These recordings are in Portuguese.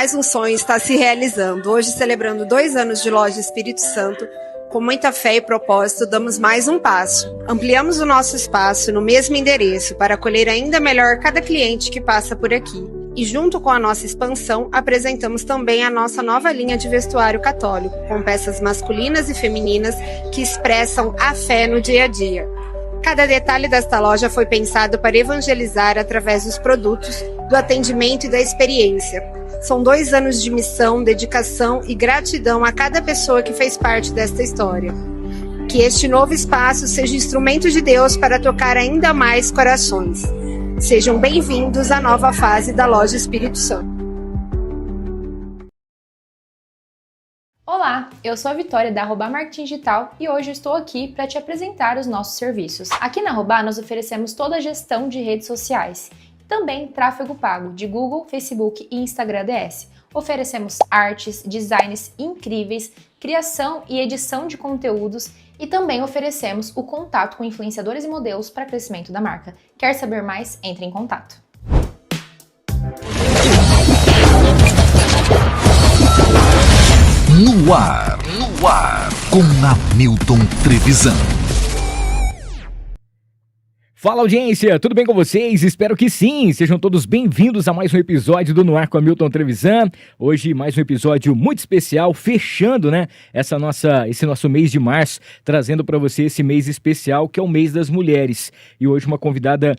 mais um sonho está se realizando. Hoje, celebrando 2 anos de Loja Espírito Santo, com muita fé e propósito, damos mais um passo. Ampliamos o nosso espaço no mesmo endereço para acolher ainda melhor cada cliente que passa por aqui. E junto com a nossa expansão, apresentamos também a nossa nova linha de vestuário católico, com peças masculinas e femininas que expressam a fé no dia a dia. Cada detalhe desta loja foi pensado para evangelizar através dos produtos, do atendimento e da experiência. São 2 anos de missão, dedicação e gratidão a cada pessoa que fez parte desta história. Que este novo espaço seja instrumento de Deus para tocar ainda mais corações. Sejam bem-vindos à nova fase da Loja Espírito Santo. Olá, eu sou a Vitória da Arroba Marketing Digital e hoje estou aqui para te apresentar os nossos serviços. Aqui na Arroba nós oferecemos toda a gestão de redes sociais, também tráfego pago de Google, Facebook e Instagram DS. Oferecemos artes, designs incríveis, criação e edição de conteúdos e também oferecemos o contato com influenciadores e modelos para crescimento da marca. Quer saber mais? Entre em contato. No ar, com Hamilton Trevisan. Fala, audiência, tudo bem com vocês? Espero que sim, sejam todos bem-vindos a mais um episódio do No Ar com Hamilton Trevisan. Hoje mais um episódio muito especial, fechando, esse nosso mês de março, trazendo para você esse mês especial que é o mês das mulheres. E hoje uma convidada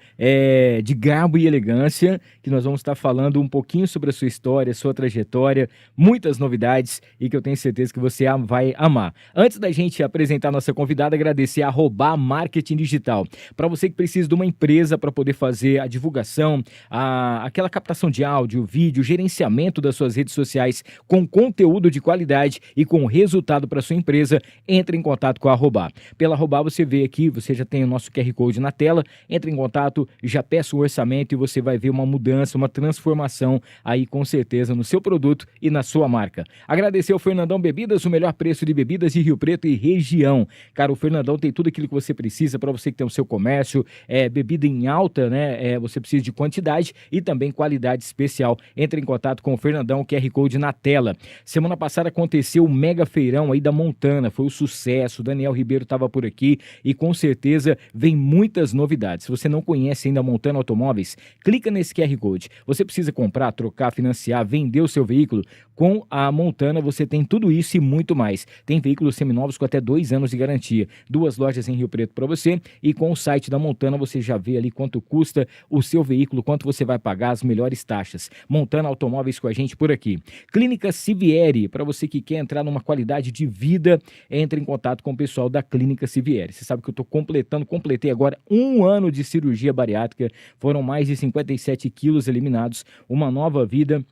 de garbo e elegância, que nós vamos estar falando um pouquinho sobre a sua história, sua trajetória, muitas novidades e que eu tenho certeza que você vai amar. Antes da gente apresentar a nossa convidada, agradecer a Arroba Marketing Digital. Para você que precisa de uma empresa para poder fazer a divulgação, aquela captação de áudio, vídeo, gerenciamento das suas redes sociais com conteúdo de qualidade e com resultado para sua empresa, entre em contato com a Arroba. Pela Arroba você vê aqui, você já tem o nosso QR Code na tela, entre em contato, já peça o orçamento e você vai ver uma mudança, uma transformação aí com certeza no seu produto e na sua marca. Agradecer ao Fernandão Bebidas, o melhor preço de bebidas de Rio Preto e região. Cara, o Fernandão tem tudo aquilo que você precisa para você que tem o seu comércio, bebida em alta, você precisa de quantidade e também qualidade especial. Entre em contato com o Fernandão, QR Code na tela. Semana passada aconteceu o mega feirão aí da Montana, foi um sucesso, o Daniel Ribeiro estava por aqui e com certeza vem muitas novidades. Se você não conhece ainda a Montana Automóveis, clica nesse QR Code. Você precisa comprar, trocar, financiar, vender o seu veículo. Com a Montana você tem tudo isso e muito mais. Tem veículos seminovos com até 2 anos de garantia. 2 lojas em Rio Preto para você e com o site da Montana você já vê ali quanto custa o seu veículo, quanto você vai pagar, as melhores taxas. Montana Automóveis com a gente por aqui. Clínica Sivieri, para você que quer entrar numa qualidade de vida, entre em contato com o pessoal da Clínica Sivieri. Você sabe que eu completei agora 1 ano de cirurgia bariátrica, foram mais de 57 quilos eliminados, uma nova vida.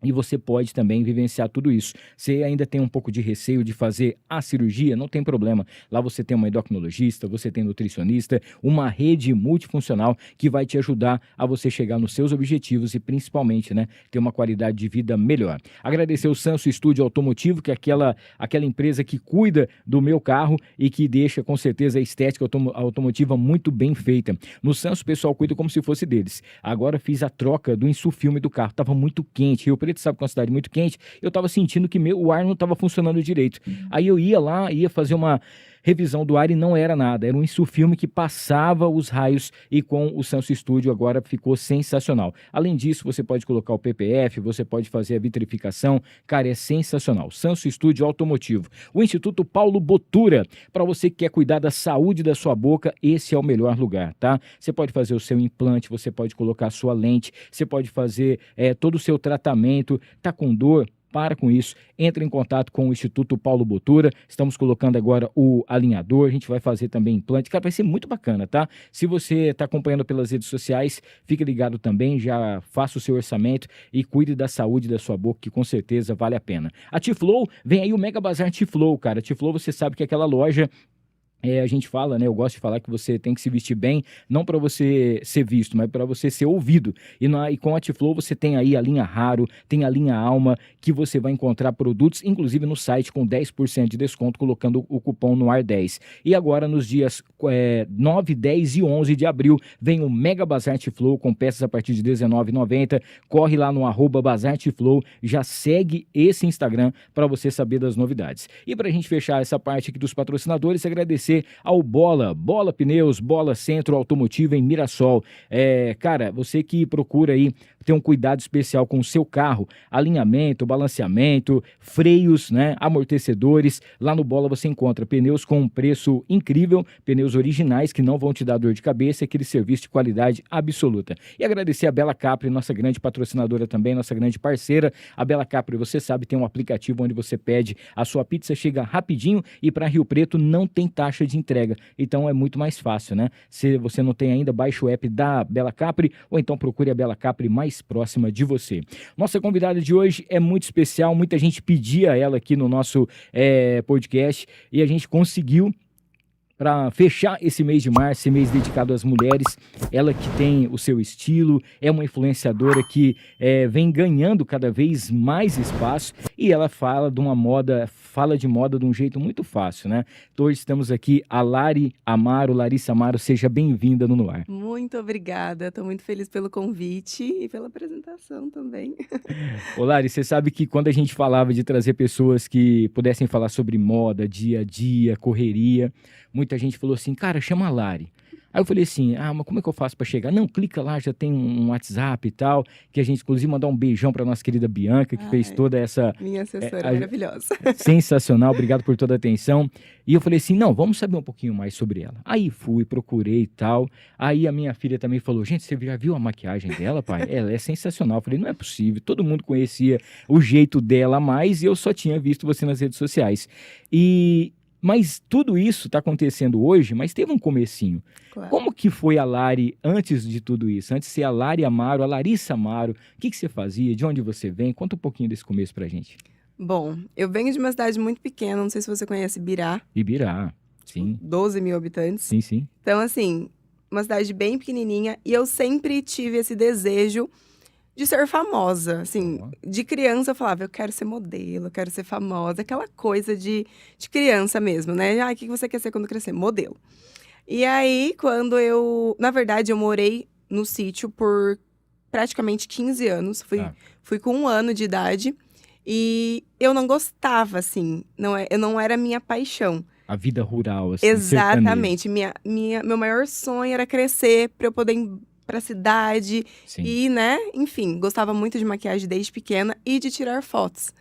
E você pode também vivenciar tudo isso. Você ainda tem um pouco de receio de fazer a cirurgia? Não tem problema. Lá você tem uma endocrinologista, você tem nutricionista, uma rede multifuncional que vai te ajudar a você chegar nos seus objetivos e principalmente, ter uma qualidade de vida melhor. Agradecer o Sanso Estúdio Automotivo, que é aquela empresa que cuida do meu carro e que deixa com certeza a estética automotiva muito bem feita. No Sanso o pessoal cuida como se fosse deles. Agora fiz a troca do insufilme do carro. Estava muito quente. Rio Preto sabe que é uma cidade muito quente, eu estava sentindo que o ar não estava funcionando direito. Aí eu ia lá, ia fazer uma revisão do ar e não era nada, era um insufilme que passava os raios e com o Sanso Studio agora ficou sensacional. Além disso, você pode colocar o PPF, você pode fazer a vitrificação, cara, é sensacional. Sanso Studio Automotivo. O Instituto Paulo Botura, para você que quer cuidar da saúde da sua boca, esse é o melhor lugar, tá? Você pode fazer o seu implante, você pode colocar a sua lente, você pode fazer todo o seu tratamento, tá com dor? Para com isso, entre em contato com o Instituto Paulo Botura, estamos colocando agora o alinhador, a gente vai fazer também implante, cara, vai ser muito bacana, tá? Se você está acompanhando pelas redes sociais, fique ligado também, já faça o seu orçamento e cuide da saúde da sua boca, que com certeza vale a pena. A T-Flow, vem aí o Mega Bazar T-Flow, cara, a T-Flow você sabe que é aquela loja. A gente fala, eu gosto de falar que você tem que se vestir bem, não para você ser visto, mas para você ser ouvido. E com a T-Flow você tem aí a linha Raro, tem a linha Alma, que você vai encontrar produtos, inclusive no site, com 10% de desconto, colocando o cupom NOAR10. E agora, nos dias 9, 10 e 11 de abril, vem o Mega Bazar T-Flow com peças a partir de R$19,90. Corre lá no @Bazar T-Flow, já segue esse Instagram para você saber das novidades. E para a gente fechar essa parte aqui dos patrocinadores, agradecer ao Bola Pneus, Bola Centro Automotivo em Mirassol. Cara, você que procura aí ter um cuidado especial com o seu carro, alinhamento, balanceamento, freios, né, amortecedores, lá no Bola você encontra pneus com um preço incrível, pneus originais que não vão te dar dor de cabeça, aquele serviço de qualidade absoluta. E agradecer a Bela Capri, nossa grande patrocinadora também, nossa grande parceira. A Bela Capri, você sabe, tem um aplicativo onde você pede, a sua pizza chega rapidinho e para Rio Preto não tem taxa de entrega. Então é muito mais fácil, né? Se você não tem ainda, baixe o app da Bela Capri ou então procure a Bela Capri mais próxima de você. Nossa convidada de hoje é muito especial, muita gente pedia ela aqui no nosso podcast e a gente conseguiu para fechar esse mês de março, esse mês dedicado às mulheres. Ela que tem o seu estilo, é uma influenciadora que vem ganhando cada vez mais espaço e ela fala de moda de um jeito muito fácil, né? Então hoje estamos aqui, a Larissa Amaro, seja bem-vinda no Noar. Muito obrigada, estou muito feliz pelo convite e pela apresentação também. Ô Lari, você sabe que quando a gente falava de trazer pessoas que pudessem falar sobre moda, dia a dia, correria, muita gente falou assim, cara, chama a Lari. Aí eu falei assim, mas como é que eu faço para chegar? Não, clica lá, já tem um WhatsApp e tal, que a gente inclusive mandar um beijão para nossa querida Bianca, que fez toda essa... Minha assessora maravilhosa. Sensacional, obrigado por toda a atenção. E eu falei assim, não, vamos saber um pouquinho mais sobre ela. Aí fui, procurei e tal. Aí a minha filha também falou, gente, você já viu a maquiagem dela, pai? Ela é sensacional. Eu falei, não é possível, todo mundo conhecia o jeito dela a mais e eu só tinha visto você nas redes sociais. Mas tudo isso está acontecendo hoje, mas teve um comecinho. Claro. Como que foi a Lari antes de tudo isso? Antes de ser a Lari Amaro, a Larissa Amaro, o que você fazia? De onde você vem? Conta um pouquinho desse começo pra gente. Bom, eu venho de uma cidade muito pequena, não sei se você conhece Ibirá. Ibirá, sim. 12 mil habitantes. Sim, sim. Então, assim, uma cidade bem pequenininha e eu sempre tive esse desejo de ser famosa, assim, de criança eu falava, eu quero ser modelo, eu quero ser famosa, aquela coisa de criança mesmo, né? O que você quer ser quando crescer? Modelo. E aí, na verdade, eu morei no sítio por praticamente 15 anos, fui com 1 ano de idade e eu não gostava, assim, não era minha paixão. A vida rural, assim, exatamente, meu maior sonho era crescer para eu poder pra cidade. Sim. E, né, enfim, gostava muito de maquiagem desde pequena e de tirar fotos.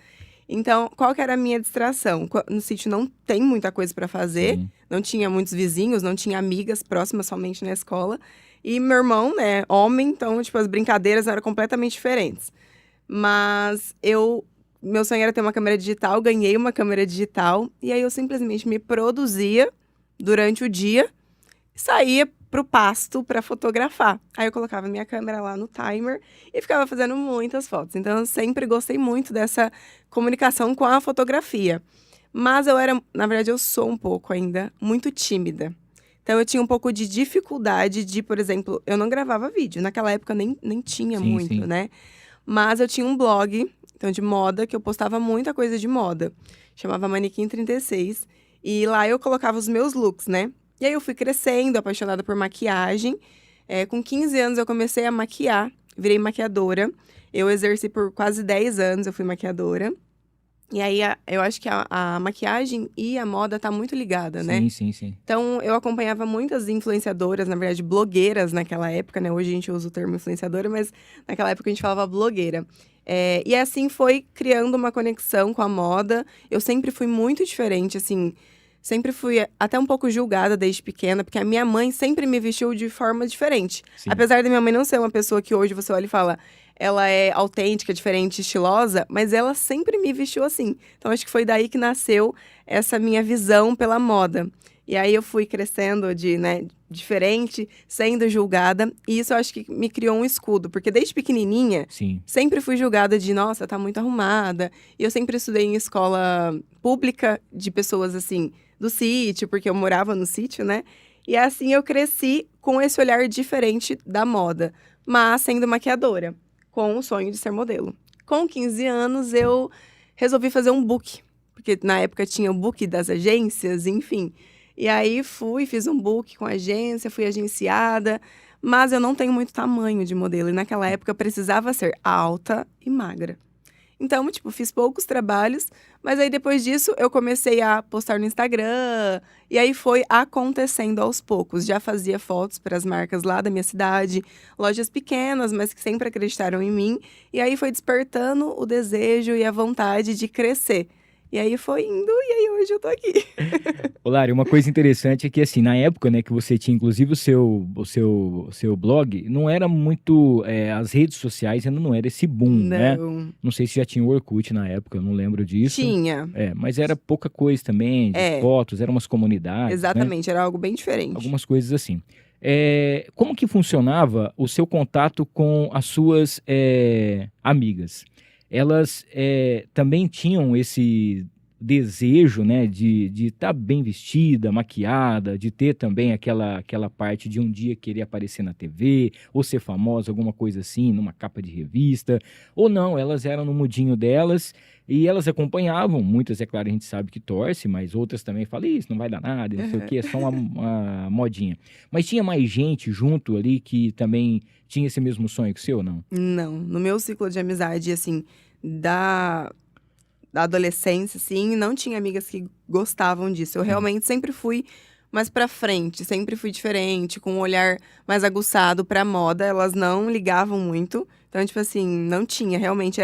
Então, qual que era a minha distração? No sítio não tem muita coisa pra fazer, sim. Não tinha muitos vizinhos, não tinha amigas próximas, somente na escola. E meu irmão, né, homem, então, tipo, as brincadeiras eram completamente diferentes. Mas meu sonho era ter uma câmera digital, ganhei uma câmera digital, e aí eu simplesmente me produzia durante o dia, saía pro pasto para fotografar. Aí eu colocava minha câmera lá no timer e ficava fazendo muitas fotos. Então eu sempre gostei muito dessa comunicação com a fotografia. Mas na verdade eu sou um pouco ainda muito tímida. Então eu tinha um pouco de dificuldade de, por exemplo, eu não gravava vídeo. Naquela época nem tinha muito, sim. Né? Mas eu tinha um blog, então, de moda, que eu postava muita coisa de moda. Chamava Manequim 36. E lá eu colocava os meus looks, né? E aí eu fui crescendo, apaixonada por maquiagem. Com 15 anos eu comecei a maquiar, virei maquiadora. Eu exerci por quase 10 anos, eu fui maquiadora. E aí eu acho que a maquiagem e a moda tá muito ligada, né? Sim, sim, sim. Então eu acompanhava muitas influenciadoras, na verdade blogueiras naquela época, né? Hoje a gente usa o termo influenciadora, mas naquela época a gente falava blogueira. E assim foi criando uma conexão com a moda. Eu sempre fui muito diferente, assim... Sempre fui até um pouco julgada desde pequena, porque a minha mãe sempre me vestiu de forma diferente. Sim. Apesar da minha mãe não ser uma pessoa que hoje você olha e fala, ela é autêntica, diferente, estilosa, mas ela sempre me vestiu assim. Então acho que foi daí que nasceu essa minha visão pela moda. E aí eu fui crescendo diferente, sendo julgada, e isso eu acho que me criou um escudo, porque desde pequenininha, sim, sempre fui julgada de, nossa, tá muito arrumada. E eu sempre estudei em escola pública de pessoas assim, do sítio, porque eu morava no sítio, né? E assim eu cresci com esse olhar diferente da moda, mas sendo maquiadora, com o sonho de ser modelo. Com 15 anos eu resolvi fazer um book, porque na época tinha o book das agências, enfim. E aí fiz um book com a agência, fui agenciada, mas eu não tenho muito tamanho de modelo. E naquela época eu precisava ser alta e magra. Então, tipo, fiz poucos trabalhos, mas aí depois disso eu comecei a postar no Instagram, e aí foi acontecendo aos poucos. Já fazia fotos para as marcas lá da minha cidade, lojas pequenas, mas que sempre acreditaram em mim, e aí foi despertando o desejo e a vontade de crescer. E aí foi indo, e aí hoje eu tô aqui. Ô, Lari, uma coisa interessante é que, assim, na época, né, que você tinha, inclusive, o seu blog, não era muito, as redes sociais ainda não era esse boom, né? Não sei se já tinha o Orkut na época, eu não lembro disso. Tinha. Mas era pouca coisa também, de fotos, eram umas comunidades, Exatamente, né? era algo bem diferente. Algumas coisas assim. Como que funcionava o seu contato com as suas amigas? Elas também tinham esse desejo, né, de estar bem vestida, maquiada, de ter também aquela parte de um dia querer aparecer na TV, ou ser famosa, alguma coisa assim, numa capa de revista, ou não, elas eram no mudinho delas e elas acompanhavam, muitas, é claro, a gente sabe que torce, mas outras também falam, isso não vai dar nada, não sei o que, é só uma modinha. Mas tinha mais gente junto ali que também tinha esse mesmo sonho que o seu, não? Não, no meu ciclo de amizade, assim, da adolescência, assim, não tinha amigas que gostavam disso. Eu realmente sempre fui mais pra frente, sempre fui diferente, com um olhar mais aguçado pra moda. Elas não ligavam muito. Então, tipo assim, não tinha. Realmente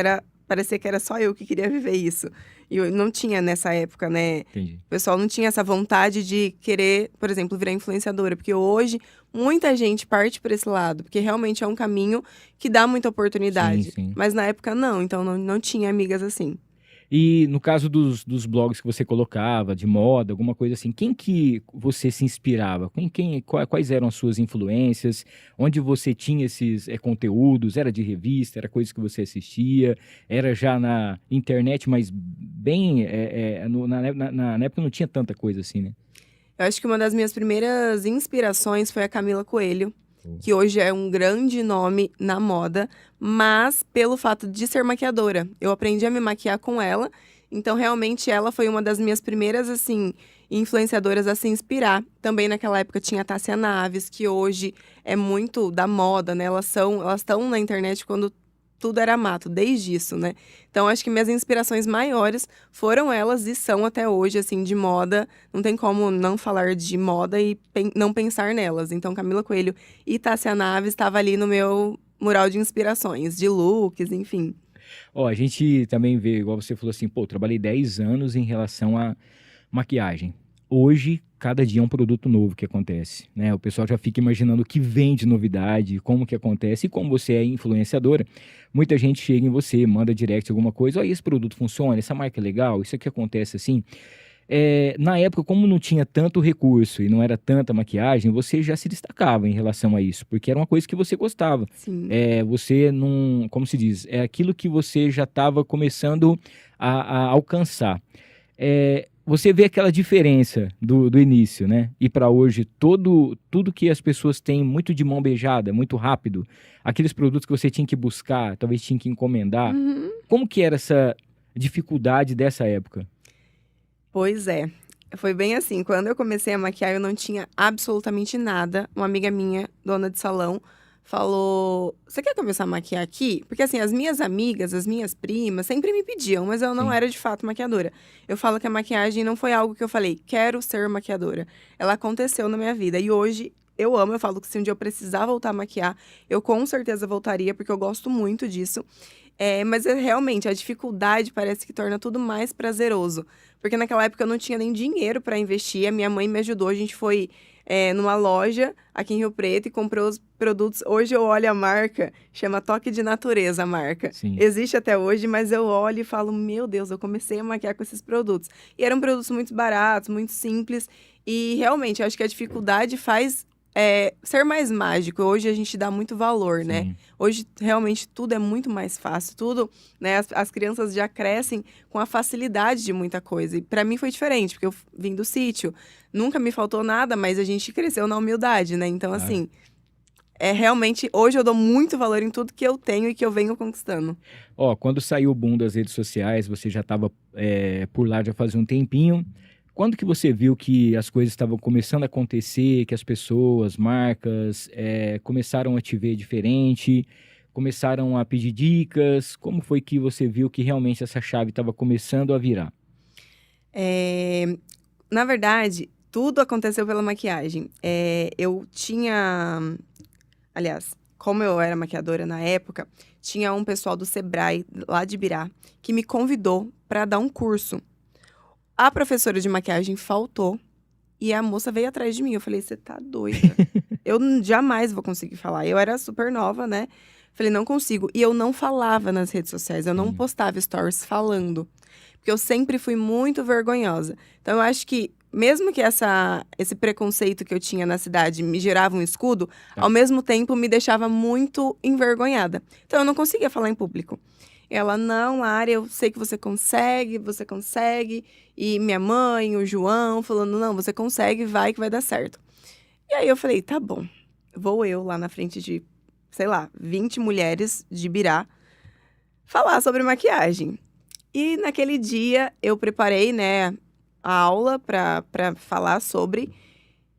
parecia que era só eu que queria viver isso. E eu não tinha nessa época, né? Entendi. O pessoal não tinha essa vontade de querer, por exemplo, virar influenciadora. Porque hoje, muita gente parte por esse lado. Porque realmente é um caminho que dá muita oportunidade. Sim. Mas na época, não. Então, não tinha amigas assim. E no caso dos blogs que você colocava, de moda, alguma coisa assim, quem que você se inspirava? Quais eram as suas influências? Onde você tinha esses conteúdos? Era de revista? Era coisas que você assistia? Era já na internet, mas bem... na época não tinha tanta coisa assim, né? Eu acho que uma das minhas primeiras inspirações foi a Camila Coelho, que hoje é um grande nome na moda, mas pelo fato de ser maquiadora. Eu aprendi a me maquiar com ela, então realmente ela foi uma das minhas primeiras, assim, influenciadoras a se inspirar. Também naquela época tinha a Tássia Naves, que hoje é muito da moda, né? Elas estão na internet quando tudo era mato, desde isso, né? Então, acho que minhas inspirações maiores foram elas e são até hoje, assim, de moda. Não tem como não falar de moda e não pensar nelas. Então, Camila Coelho e Tássia Naves estavam ali no meu mural de inspirações, de looks, enfim. A gente também vê, igual você falou assim, trabalhei 10 anos em relação à maquiagem. Hoje, cada dia é um produto novo que acontece, né? O pessoal já fica imaginando o que vem de novidade, como que acontece. E como você é influenciadora, muita gente chega em você, manda direct alguma coisa, esse produto funciona, essa marca é legal, isso aqui acontece assim. Na época, como não tinha tanto recurso e não era tanta maquiagem, você já se destacava em relação a isso, porque era uma coisa que você gostava. Sim. Você não, como se diz, é aquilo que você já estava começando a alcançar. Você vê aquela diferença do início, né? E para hoje, tudo que as pessoas têm muito de mão beijada, muito rápido, aqueles produtos que você tinha que buscar, talvez tinha que encomendar. Uhum. Como que era essa dificuldade dessa época? Pois é. Foi bem assim, quando eu comecei a maquiar, eu não tinha absolutamente nada. Uma amiga minha, dona de salão, falou, você quer começar a maquiar aqui? Porque assim, as minhas amigas, as minhas primas, sempre me pediam, mas eu não era de fato maquiadora. Eu falo que a maquiagem não foi algo que eu falei, quero ser maquiadora. Ela aconteceu na minha vida e hoje eu amo, eu falo que se um dia eu precisar voltar a maquiar, eu com certeza voltaria, porque eu gosto muito disso. Mas realmente, a dificuldade parece que torna tudo mais prazeroso. Porque naquela época eu não tinha nem dinheiro para investir, a minha mãe me ajudou, a gente foi numa loja aqui em Rio Preto e comprou os produtos. Hoje eu olho a marca, chama Toque de Natureza a marca. Sim. Existe até hoje, mas eu olho e falo, meu Deus, eu comecei a maquiar com esses produtos. E eram produtos muito baratos, muito simples. E realmente, eu acho que a dificuldade faz ser mais mágico. Hoje a gente dá muito valor, Sim. né? Hoje, realmente, tudo é muito mais fácil. Tudo, né? As crianças já crescem com a facilidade de muita coisa. E pra mim foi diferente, porque eu vim do sítio. Nunca me faltou nada, mas a gente cresceu na humildade, né? Então, assim, realmente, hoje eu dou muito valor em tudo que eu tenho e que eu venho conquistando. Quando saiu o boom das redes sociais, você já estava por lá já fazia um tempinho. Quando que você viu que as coisas estavam começando a acontecer, que as pessoas, marcas, começaram a te ver diferente, começaram a pedir dicas? Como foi que você viu que realmente essa chave estava começando a virar? Na verdade, tudo aconteceu pela maquiagem. Eu tinha... Aliás, como eu era maquiadora na época, tinha um pessoal do Sebrae, lá de Ibirá, que me convidou para dar um curso. A professora de maquiagem faltou e a moça veio atrás de mim. Eu falei, você tá doida? Eu jamais vou conseguir falar. Eu era super nova, né? Falei, não consigo. E eu não falava nas redes sociais, eu não postava stories falando. Porque eu sempre fui muito vergonhosa. Então, eu acho que, mesmo que esse preconceito que eu tinha na cidade me gerava um escudo, ao mesmo tempo me deixava muito envergonhada. Então, eu não conseguia falar em público. Ela, não, Lara, eu sei que você consegue. E minha mãe, o João, falando, não, você consegue, vai que vai dar certo. E aí eu falei, tá bom, vou eu lá na frente de, sei lá, 20 mulheres de Ibirá falar sobre maquiagem. E naquele dia eu preparei, né, a aula pra falar sobre.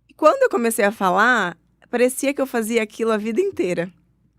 E quando eu comecei a falar, parecia que eu fazia aquilo a vida inteira.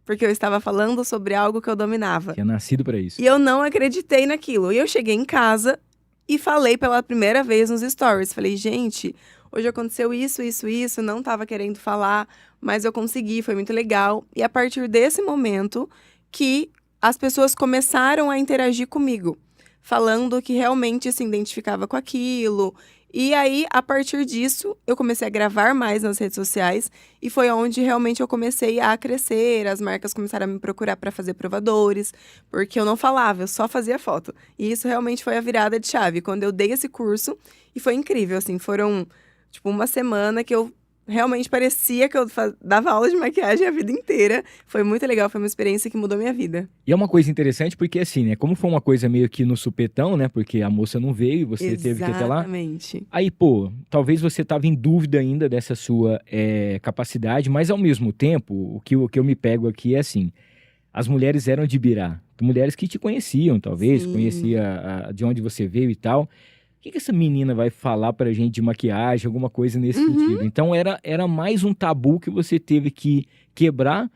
Porque eu estava falando sobre algo que eu dominava. Tinha nascido para isso. E eu não acreditei naquilo. E eu cheguei em casa e falei pela primeira vez nos stories. Falei, gente, hoje aconteceu isso, não estava querendo falar, mas eu consegui, foi muito legal. E a partir desse momento que as pessoas começaram a interagir comigo, falando que realmente se identificava com aquilo. E aí, a partir disso, eu comecei a gravar mais nas redes sociais e foi onde realmente eu comecei a crescer, as marcas começaram a me procurar para fazer provadores, porque eu não falava, eu só fazia foto. E isso realmente foi a virada de chave, quando eu dei esse curso, e foi incrível, assim, foram, tipo, uma semana que eu realmente parecia que eu dava aula de maquiagem a vida inteira. Foi muito legal, foi uma experiência que mudou minha vida. E é uma coisa interessante porque, assim, né? Como foi uma coisa meio que no supetão, né? Porque a moça não veio e você teve que ir até lá. Exatamente. Aí, pô, talvez você tava em dúvida ainda dessa sua capacidade, mas ao mesmo tempo, o que eu me pego aqui é assim, as mulheres eram de Ibirá, mulheres que te conheciam, talvez, Sim. conhecia de onde você veio e tal. O que essa menina vai falar pra gente de maquiagem, alguma coisa nesse sentido? Então, era mais um tabu que você teve que quebrar.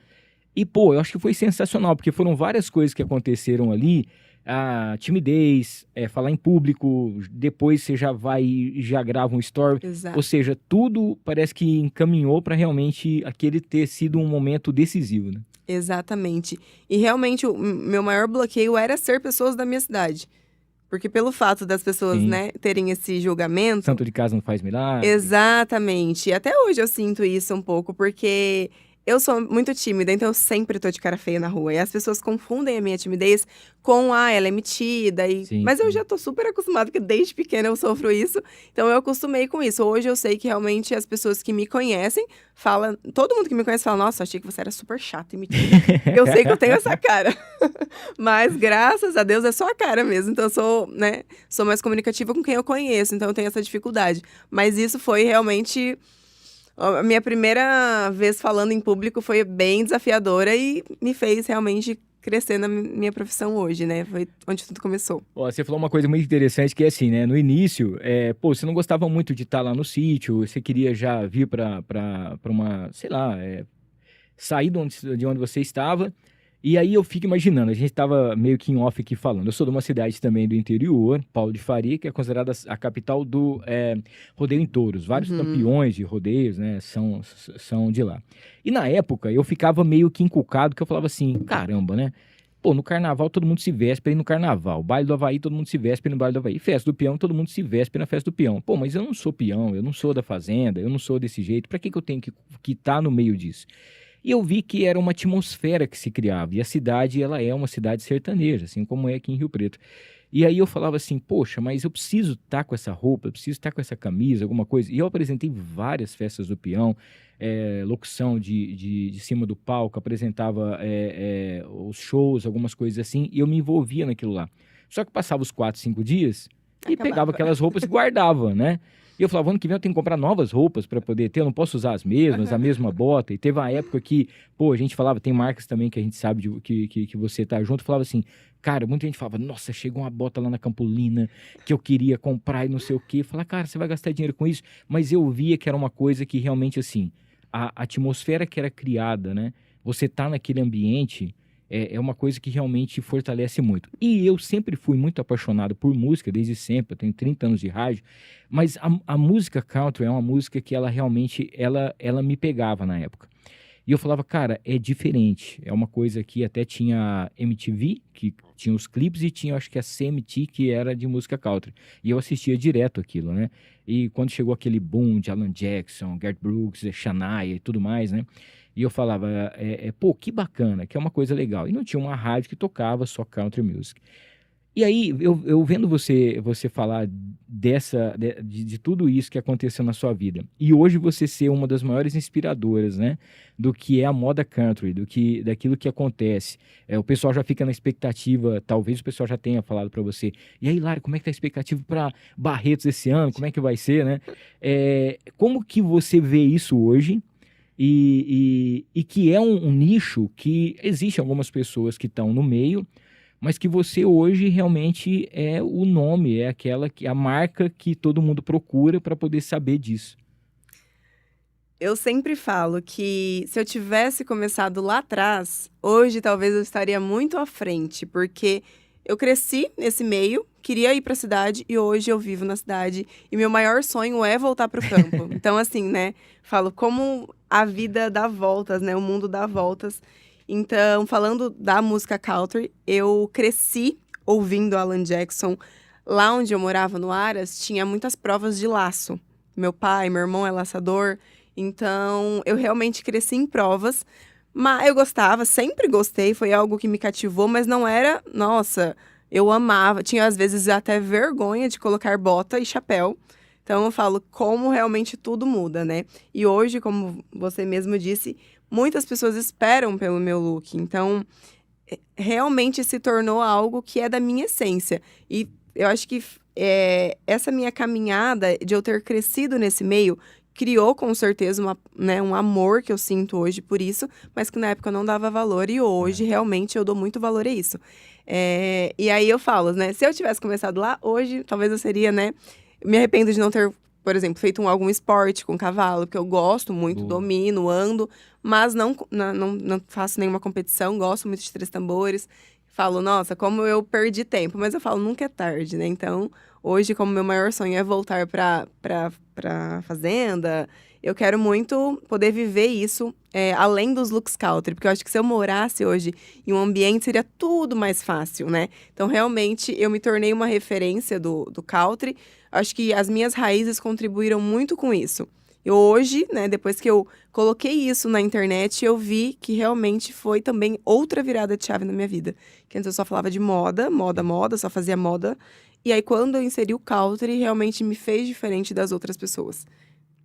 E, pô, eu acho que foi sensacional, porque foram várias coisas que aconteceram ali. A timidez, falar em público, depois você já vai e já grava um story. Exato. Ou seja, tudo parece que encaminhou para realmente aquele ter sido um momento decisivo, né? Exatamente. E realmente o meu maior bloqueio era ser pessoas da minha cidade. Porque pelo fato das pessoas, Sim. né, terem esse julgamento... Santo de casa não faz milagre. Exatamente. E até hoje eu sinto isso um pouco, porque eu sou muito tímida, então eu sempre tô de cara feia na rua. E as pessoas confundem a minha timidez com, ela é metida. Sim, Mas eu sim. já tô super acostumada, porque desde pequena eu sofro isso. Então eu acostumei com isso. Hoje eu sei que realmente as pessoas que me conhecem falam... Todo mundo que me conhece fala, nossa, achei que você era super chata e metida. Eu sei que eu tenho essa cara. Mas graças a Deus é só a cara mesmo. Então eu sou, né, sou mais comunicativa com quem eu conheço. Então eu tenho essa dificuldade. Mas isso foi realmente... A minha primeira vez falando em público foi bem desafiadora e me fez realmente crescer na minha profissão hoje, né? Foi onde tudo começou. Ó, você falou uma coisa muito interessante que é assim, né? No início, você não gostava muito de estar lá no sítio, você queria já vir para uma, sei lá, sair de onde você estava. E aí eu fico imaginando, a gente estava meio que em off aqui falando. Eu sou de uma cidade também do interior, Paulo de Faria, que é considerada a capital do rodeio em touros. Vários campeões de rodeios, né, são de lá. E na época eu ficava meio que encucado, que eu falava assim, caramba, né? Pô, no carnaval todo mundo se veste pra ir no carnaval. Baile do Havaí, todo mundo se veste pra ir no baile do Havaí. Festa do peão, todo mundo se veste pra ir na festa do peão. Pô, mas eu não sou peão, eu não sou da fazenda, eu não sou desse jeito. Pra que eu tenho que estar no meio disso? E eu vi que era uma atmosfera que se criava. E a cidade, ela é uma cidade sertaneja, assim como é aqui em Rio Preto. E aí eu falava assim, poxa, mas eu preciso estar com essa roupa, eu preciso estar com essa camisa, alguma coisa. E eu apresentei várias festas do peão, locução de cima do palco, apresentava os shows, algumas coisas assim, e eu me envolvia naquilo lá. Só que passava os 4, 5 dias e Acabava. pegava aquelas roupas e guardava, né? E eu falava, ano que vem eu tenho que comprar novas roupas para poder ter, eu não posso usar as mesmas, a mesma bota. E teve uma época que, pô, a gente falava, tem marcas também que a gente sabe que você tá junto, falava assim, cara, muita gente falava, nossa, chegou uma bota lá na Campolina que eu queria comprar e não sei o quê. Falar, cara, você vai gastar dinheiro com isso? Mas eu via que era uma coisa que realmente, assim, a atmosfera que era criada, né? Você tá naquele ambiente... É uma coisa que realmente fortalece muito. E eu sempre fui muito apaixonado por música, desde sempre. Eu tenho 30 anos de rádio. Mas a música country é uma música que ela realmente, ela me pegava na época. E eu falava, cara, é diferente. É uma coisa que até tinha MTV, que tinha os clipes, e tinha, acho que a CMT, que era de música country. E eu assistia direto aquilo, né? E quando chegou aquele boom de Alan Jackson, Garth Brooks, Shania e tudo mais, né? E eu falava, pô, que bacana, que é uma coisa legal. E não tinha uma rádio que tocava só country music. E aí, eu vendo você falar de tudo isso que aconteceu na sua vida, e hoje você ser uma das maiores inspiradoras, né, do que é a moda country, daquilo que acontece. O pessoal já fica na expectativa, talvez o pessoal já tenha falado para você, e aí, Lari, como é que tá a expectativa para Barretos esse ano? Como é que vai ser, né? Como que você vê isso hoje? E que é um nicho que existe algumas pessoas que estão no meio, mas que você hoje realmente é o nome, é a marca que todo mundo procura para poder saber disso. Eu sempre falo que se eu tivesse começado lá atrás, hoje talvez eu estaria muito à frente, porque eu cresci nesse meio, queria ir para a cidade e hoje eu vivo na cidade e meu maior sonho é voltar para o campo. Então, assim, né, falo como a vida dá voltas, né, o mundo dá voltas. Então, falando da música country, eu cresci ouvindo Alan Jackson. Lá onde eu morava, no Aras, tinha muitas provas de laço. Meu pai, meu irmão é laçador, então eu realmente cresci em provas. Mas eu gostava, sempre gostei, foi algo que me cativou, mas não era, nossa, eu amava. Tinha às vezes até vergonha de colocar bota e chapéu. Então eu falo como realmente tudo muda, né? E hoje, como você mesmo disse, muitas pessoas esperam pelo meu look. Então, realmente se tornou algo que é da minha essência. E eu acho que essa minha caminhada de eu ter crescido nesse meio criou com certeza um amor que eu sinto hoje por isso, mas que na época eu não dava valor e hoje realmente eu dou muito valor a isso. E aí eu falo, né? Se eu tivesse começado lá, hoje talvez eu seria, né? Me arrependo de não ter, por exemplo, feito algum esporte com cavalo, que eu gosto muito, domino, ando, mas não faço nenhuma competição, gosto muito de três tambores. Falo, nossa, como eu perdi tempo, mas eu falo, nunca é tarde, né? Então, hoje, como meu maior sonho é voltar pra fazenda, eu quero muito poder viver isso além dos looks country, porque eu acho que se eu morasse hoje em um ambiente, seria tudo mais fácil, né? Então, realmente, eu me tornei uma referência do country. Acho que as minhas raízes contribuíram muito com isso. E hoje, né, depois que eu coloquei isso na internet, eu vi que realmente foi também outra virada de chave na minha vida. Que antes eu só falava de moda, só fazia moda. E aí, quando eu inseri o country, realmente me fez diferente das outras pessoas.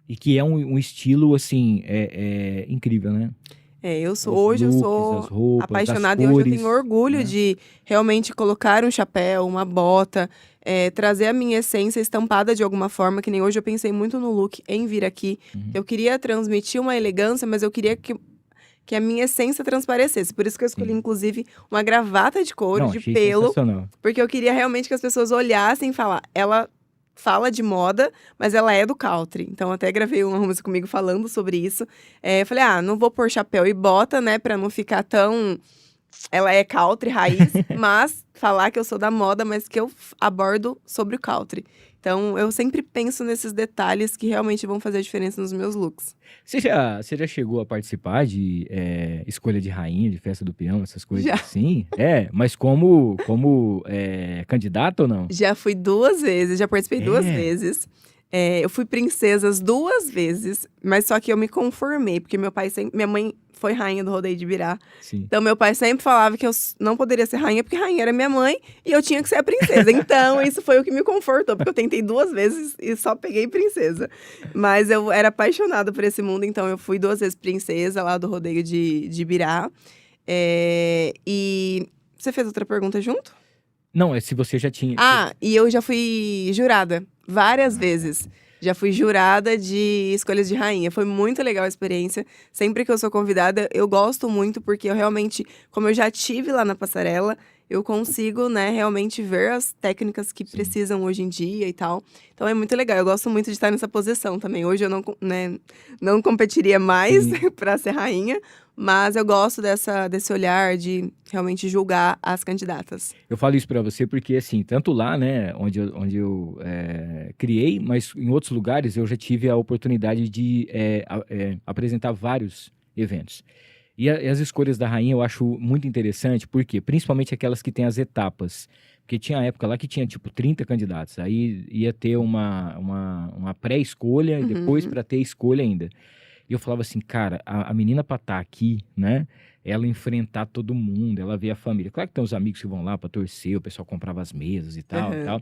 E que é um estilo, assim, incrível, né? Hoje eu sou apaixonada e hoje eu tenho orgulho de realmente colocar um chapéu, uma bota, trazer a minha essência estampada de alguma forma, que nem hoje eu pensei muito no look em vir aqui. Eu queria transmitir uma elegância, mas eu queria que a minha essência transparecesse. Por isso que eu escolhi, inclusive, uma gravata de couro, de pelo. Porque eu queria realmente que as pessoas olhassem e falassem, ela fala de moda, mas ela é do country. Então, até gravei uma música comigo falando sobre isso. Eu falei, não vou pôr chapéu e bota, né, pra não ficar tão... Ela é country, raiz, mas falar que eu sou da moda, mas que eu abordo sobre o country. Então, eu sempre penso nesses detalhes que realmente vão fazer a diferença nos meus looks. Você já chegou a participar de escolha de rainha, de festa do peão, essas coisas assim? Mas como candidata ou não? Já fui 2 vezes, já participei 2 vezes. Eu fui princesa as 2 vezes, mas só que eu me conformei, porque minha mãe foi rainha do rodeio de Ibirá. Sim. Então, meu pai sempre falava que eu não poderia ser rainha, porque rainha era minha mãe e eu tinha que ser a princesa. Então, isso foi o que me confortou, porque eu tentei 2 vezes e só peguei princesa. Mas eu era apaixonada por esse mundo, então eu fui 2 vezes princesa lá do rodeio de Ibirá. E você fez outra pergunta junto? Não, se você já tinha... E eu já fui jurada várias vezes. Já fui jurada de escolhas de rainha. Foi muito legal a experiência. Sempre que eu sou convidada, eu gosto muito, porque eu realmente, como eu já tive lá na passarela, eu consigo, né, realmente ver as técnicas que precisam hoje em dia e tal. Então é muito legal. Eu gosto muito de estar nessa posição também. Hoje eu não competiria mais para ser rainha, mas eu gosto desse olhar de realmente julgar as candidatas. Eu falo isso para você porque, assim, tanto lá, né, onde eu criei, mas em outros lugares eu já tive a oportunidade de apresentar vários eventos. E as escolhas da rainha eu acho muito interessante, porque principalmente aquelas que têm as etapas. Porque tinha época lá que tinha, tipo, 30 candidatos. Aí ia ter uma pré-escolha e depois para ter escolha ainda. E eu falava assim, cara, a menina pra estar aqui, né? Ela enfrentar todo mundo, ela ver a família. Claro que tem os amigos que vão lá pra torcer, o pessoal comprava as mesas e tal, e tal.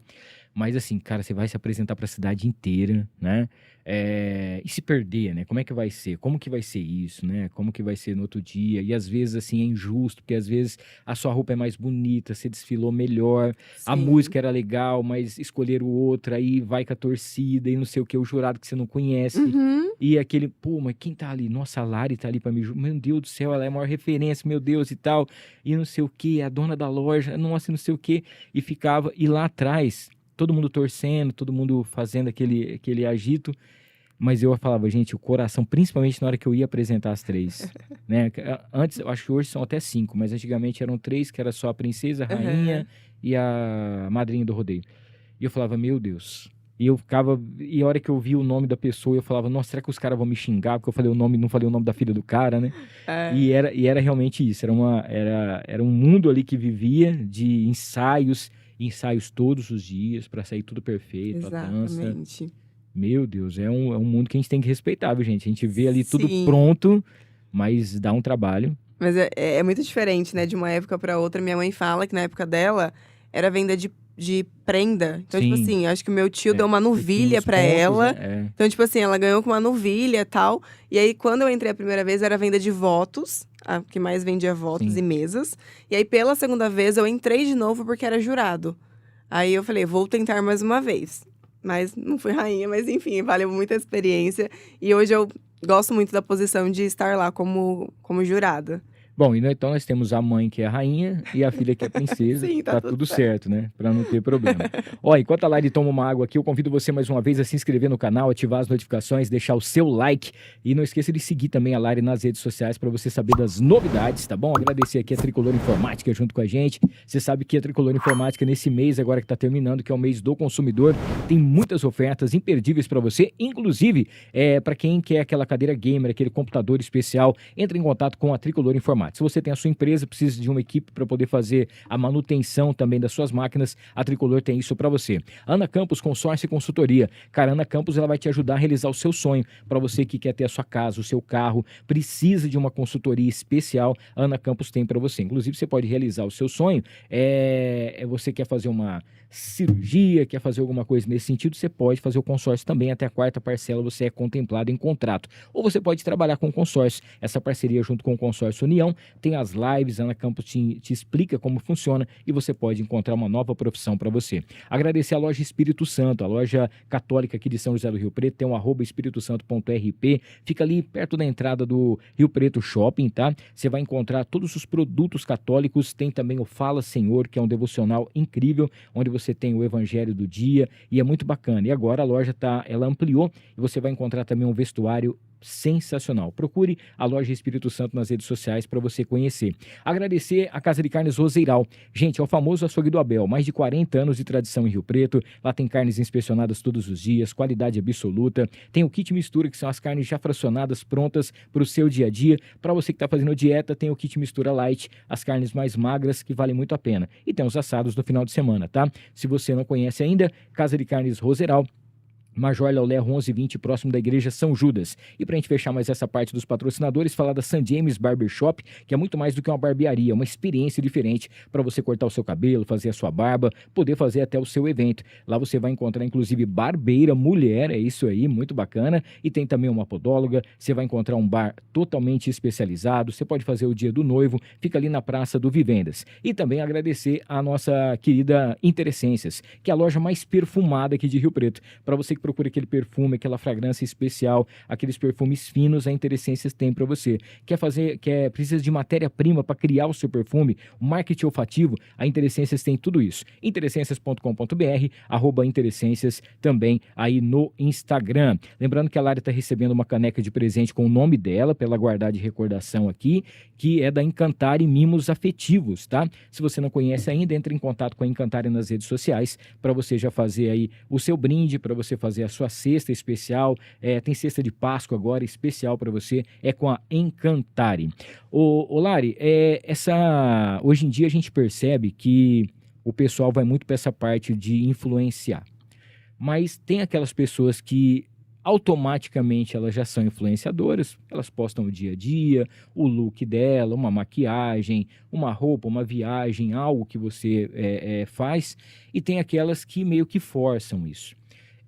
Mas assim, cara, você vai se apresentar pra cidade inteira, né? E se perder, né? Como é que vai ser? Como que vai ser isso, né? Como que vai ser no outro dia? E às vezes, assim, é injusto, porque às vezes a sua roupa é mais bonita, você desfilou melhor, a música era legal, mas escolheram outra, aí vai com a torcida e não sei o que, o jurado que você não conhece. E aquele, pô, mas quem tá ali? Nossa, a Lari tá ali pra mim. Meu Deus do céu, ela é a maior referência, meu Deus e tal. E não sei o que, a dona da loja, nossa, não sei o que. E ficava, e lá atrás, todo mundo torcendo, todo mundo fazendo aquele agito. Mas eu falava, gente, o coração, principalmente na hora que eu ia apresentar as 3, né? Antes, eu acho que hoje são até 5, mas antigamente eram 3, que era só a princesa, a rainha e a madrinha do rodeio. E eu falava, meu Deus. E eu ficava, e a hora que eu vi o nome da pessoa, eu falava, nossa, será que os caras vão me xingar? Porque eu falei o nome, não falei o nome da filha do cara, né? E era realmente isso, era um mundo ali que vivia de ensaios todos os dias, para sair tudo perfeito, a dança. Meu Deus, é um mundo que a gente tem que respeitar, viu, gente? A gente vê ali tudo pronto, mas dá um trabalho. Mas é muito diferente, né? De uma época para outra. Minha mãe fala que na época dela era venda de prenda. Então, tipo assim, acho que o meu tio deu uma novilha pra ela. Né? Então, tipo assim, ela ganhou com uma novilha e tal. E aí, quando eu entrei a primeira vez, era venda de votos. A que mais vendia votos e mesas. E aí, pela segunda vez, eu entrei de novo porque era jurado. Aí eu falei, vou tentar mais uma vez. Mas não fui rainha, mas enfim, valeu muito a experiência. E hoje eu gosto muito da posição de estar lá como jurada. Bom, então nós temos a mãe que é a rainha e a filha que é a princesa. Sim, tá tudo certo, né? Pra não ter problema. Ó, enquanto a Lari toma uma água aqui, eu convido você mais uma vez a se inscrever no canal, ativar as notificações, deixar o seu like e não esqueça de seguir também a Lari nas redes sociais para você saber das novidades, tá bom? Agradecer aqui a Tricolor Informática junto com a gente. Você sabe que a Tricolor Informática nesse mês agora que tá terminando, que é o mês do consumidor, tem muitas ofertas imperdíveis para você, inclusive para quem quer aquela cadeira gamer, aquele computador especial, entre em contato com a Tricolor Informática. Se você tem a sua empresa, precisa de uma equipe para poder fazer a manutenção também das suas máquinas, a Tricolor tem isso para você. Ana Campos, consórcio e consultoria. Cara, Ana Campos, ela vai te ajudar a realizar o seu sonho. Para você que quer ter a sua casa, o seu carro, precisa de uma consultoria especial, a Ana Campos tem para você. Inclusive, você pode realizar o seu sonho. Você quer fazer uma cirurgia, quer fazer alguma coisa nesse sentido, você pode fazer o consórcio também. Até a 4ª parcela você é contemplado em contrato. Ou você pode trabalhar com o consórcio. Essa parceria junto com o consórcio União tem as lives, a Ana Campos te explica como funciona e você pode encontrar uma nova profissão para você. Agradecer a loja Espírito Santo, a loja católica aqui de São José do Rio Preto, tem um @espiritosanto.rp, fica ali perto da entrada do Rio Preto Shopping, tá? Você vai encontrar todos os produtos católicos, tem também o Fala Senhor, que é um devocional incrível, onde você tem o Evangelho do dia e é muito bacana. E agora a loja ela ampliou e você vai encontrar também um vestuário sensacional. Procure a loja Espírito Santo nas redes sociais para você conhecer. Agradecer a Casa de Carnes Roseiral. Gente, é o famoso açougue do Abel. Mais de 40 anos de tradição em Rio Preto. Lá tem carnes inspecionadas todos os dias, qualidade absoluta. Tem o kit mistura, que são as carnes já fracionadas, prontas para o seu dia a dia. Para você que está fazendo dieta, tem o kit mistura light, as carnes mais magras, que valem muito a pena. E tem os assados no final de semana, tá? Se você não conhece ainda, Casa de Carnes Roseiral, Major Leolerro 1120, próximo da Igreja São Judas. E pra gente fechar mais essa parte dos patrocinadores, falar da St. James Barbershop, que é muito mais do que uma barbearia, uma experiência diferente para você cortar o seu cabelo, fazer a sua barba, poder fazer até o seu evento. Lá você vai encontrar, inclusive, barbeira mulher, é isso aí, muito bacana. E tem também uma podóloga, você vai encontrar um bar totalmente especializado, você pode fazer o dia do noivo, fica ali na Praça do Vivendas. E também agradecer a nossa querida Interessências, que é a loja mais perfumada aqui de Rio Preto. Para você que procura aquele perfume, aquela fragrância especial, aqueles perfumes finos, a Interessências tem para você. Precisa de matéria-prima para criar o seu perfume, marketing olfativo, a Interessências tem tudo isso. Interessências.com.br, @Interessências também aí no Instagram. Lembrando que a Lari está recebendo uma caneca de presente com o nome dela, para ela guardar de recordação aqui, que é da Encantare Mimos Afetivos, tá? Se você não conhece ainda, entre em contato com a Encantare nas redes sociais, para você já fazer aí o seu brinde, para você fazer a sua cesta especial. Tem cesta de Páscoa agora, especial para você, é com a Encantare. Ô Lari, hoje em dia a gente percebe que o pessoal vai muito para essa parte de influenciar. Mas tem aquelas pessoas que automaticamente elas já são influenciadoras, elas postam o dia a dia, o look dela, uma maquiagem, uma roupa, uma viagem, algo que você faz, e tem aquelas que meio que forçam isso.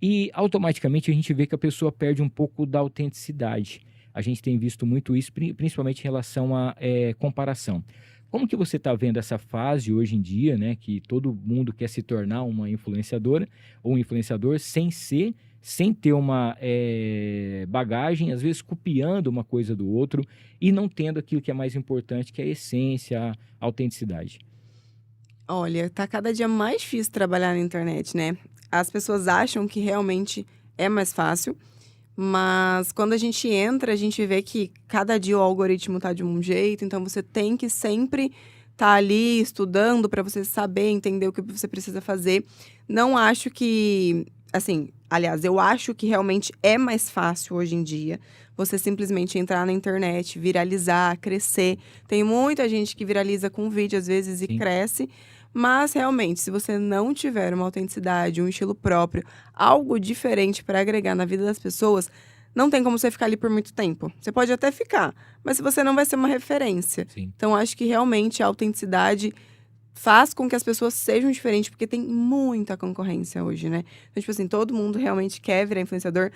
E automaticamente a gente vê que a pessoa perde um pouco da autenticidade. A gente tem visto muito isso, principalmente em relação à comparação. Como que você está vendo essa fase hoje em dia, né, que todo mundo quer se tornar uma influenciadora ou um influenciador sem ter uma bagagem, às vezes copiando uma coisa do outro e não tendo aquilo que é mais importante, que é a essência, a autenticidade? Olha, tá cada dia mais difícil trabalhar na internet, né? As pessoas acham que realmente é mais fácil, mas quando a gente entra, a gente vê que cada dia o algoritmo tá de um jeito, então você tem que sempre tá ali estudando para você saber, entender o que você precisa fazer. Não acho que, assim, aliás, eu acho que realmente é mais fácil hoje em dia você simplesmente entrar na internet, viralizar, crescer. Tem muita gente que viraliza com vídeo às vezes e cresce, mas realmente, se você não tiver uma autenticidade, um estilo próprio, algo diferente para agregar na vida das pessoas, não tem como você ficar ali por muito tempo. Você pode até ficar, mas você não vai ser uma referência. Sim. Então, acho que realmente a autenticidade faz com que as pessoas sejam diferentes, porque tem muita concorrência hoje, né? Então, tipo assim, todo mundo realmente quer virar influenciador.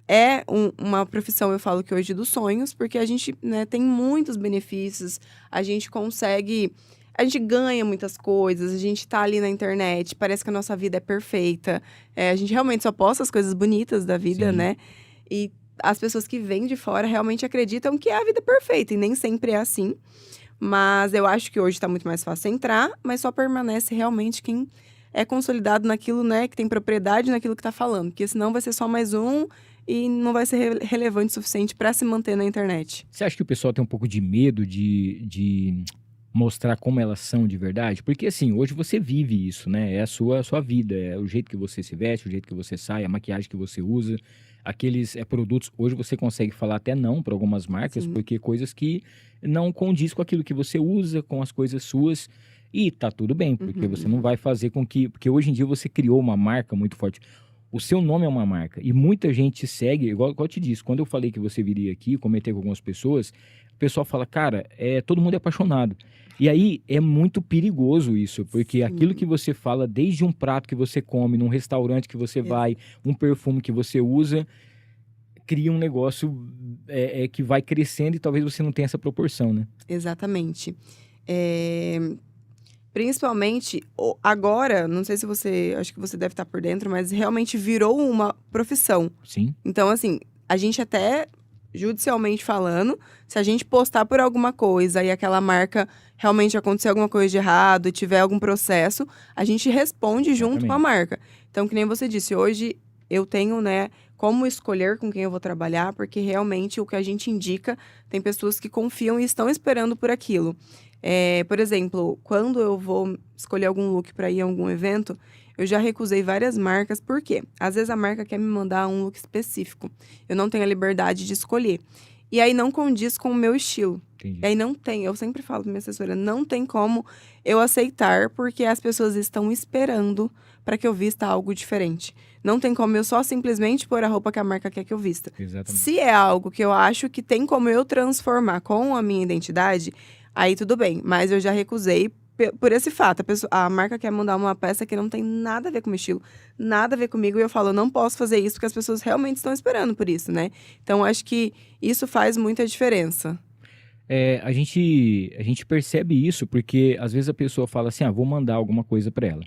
É uma profissão, eu falo que hoje, dos sonhos, porque a gente, né, tem muitos benefícios, a gente ganha muitas coisas, a gente tá ali na internet, parece que a nossa vida é perfeita. A gente realmente só posta as coisas bonitas da vida, né? E as pessoas que vêm de fora realmente acreditam que é a vida perfeita, e nem sempre é assim. Mas eu acho que hoje tá muito mais fácil entrar, mas só permanece realmente quem é consolidado naquilo, né? Que tem propriedade naquilo que tá falando. Porque senão vai ser só mais um e não vai ser relevante o suficiente para se manter na internet. Você acha que o pessoal tem um pouco de medo de mostrar como elas são de verdade? Porque assim, hoje você vive isso, né? É a sua vida, é o jeito que você se veste, o jeito que você sai, a maquiagem que você usa, aqueles produtos. Hoje você consegue falar até não para algumas marcas, porque coisas que não condiz com aquilo que você usa, com as coisas suas. E tá tudo bem, porque você não vai fazer com que... Porque hoje em dia você criou uma marca muito forte. O seu nome é uma marca. E muita gente segue, igual eu te disse, quando eu falei que você viria aqui, comentei com algumas pessoas, o pessoal fala, cara, todo mundo é apaixonado. E aí é muito perigoso isso, porque aquilo que você fala, desde um prato que você come, num restaurante que você vai, um perfume que você usa, cria um negócio que vai crescendo e talvez você não tenha essa proporção, né? Exatamente. Principalmente agora, não sei se você, acho que você deve estar por dentro, mas realmente virou uma profissão. Sim. Então, assim, a gente até, judicialmente falando, se a gente postar por alguma coisa e aquela marca realmente acontecer alguma coisa de errado e tiver algum processo, a gente responde junto com a marca. Então, que nem você disse, hoje eu tenho, né, como escolher com quem eu vou trabalhar, porque realmente o que a gente indica, tem pessoas que confiam e estão esperando por aquilo. Por exemplo, quando eu vou escolher algum look para ir a algum evento, eu já recusei várias marcas, por quê? Às vezes a marca quer me mandar um look específico, eu não tenho a liberdade de escolher. E aí não condiz com o meu estilo. Entendi. E aí não tem, eu sempre falo para minha assessora, não tem como eu aceitar, porque as pessoas estão esperando para que eu vista algo diferente. Não tem como eu só simplesmente pôr a roupa que a marca quer que eu vista. Exatamente. Se é algo que eu acho que tem como eu transformar com a minha identidade, aí tudo bem, mas eu já recusei por esse fato. A marca quer mandar uma peça que não tem nada a ver com o meu estilo, nada a ver comigo, e eu falo, eu não posso fazer isso, porque as pessoas realmente estão esperando por isso, né? Então, acho que isso faz muita diferença. A gente percebe isso, porque às vezes a pessoa fala assim, vou mandar alguma coisa para ela.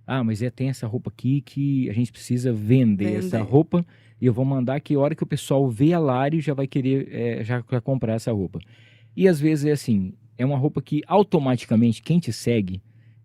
Ah, mas tem essa roupa aqui que a gente precisa vender essa roupa e eu vou mandar que a hora que o pessoal vê a Lari já vai querer já comprar essa roupa. E às vezes é assim, é uma roupa que automaticamente quem te segue,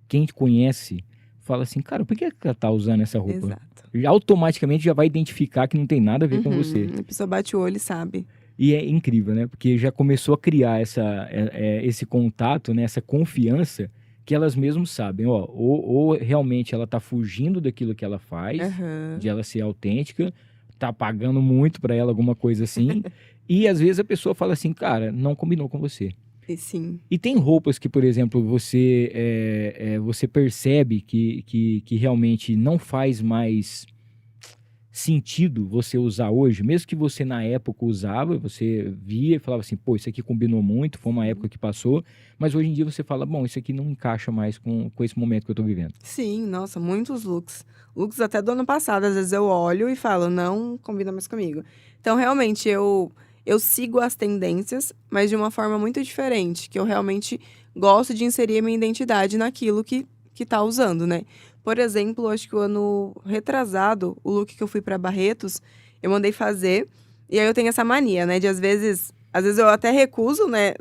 quem te conhece, fala assim, cara, por que ela tá usando essa roupa? Exato. E automaticamente já vai identificar que não tem nada a ver com você. A pessoa bate o olho e sabe. E é incrível, né? Porque já começou a criar esse contato, né? Essa confiança que elas mesmas sabem, ó, ou realmente ela tá fugindo daquilo que ela faz, de ela ser autêntica, tá pagando muito para ela alguma coisa assim, e às vezes a pessoa fala assim, cara, não combinou com você. Sim. E tem roupas que, por exemplo, você percebe que realmente não faz mais sentido você usar hoje, mesmo que você na época usava, você via e falava assim, pô, isso aqui combinou muito, foi uma época que passou, mas hoje em dia você fala, bom, isso aqui não encaixa mais com esse momento que eu tô vivendo. Sim, nossa, muitos looks. Looks até do ano passado, às vezes eu olho e falo, não combina mais comigo. Então, realmente, eu sigo as tendências, mas de uma forma muito diferente, que eu realmente gosto de inserir a minha identidade naquilo que tá usando, né? Por exemplo, acho que o ano retrasado, o look que eu fui para Barretos, eu mandei fazer, e aí eu tenho essa mania, né, de às vezes eu até recuso, né,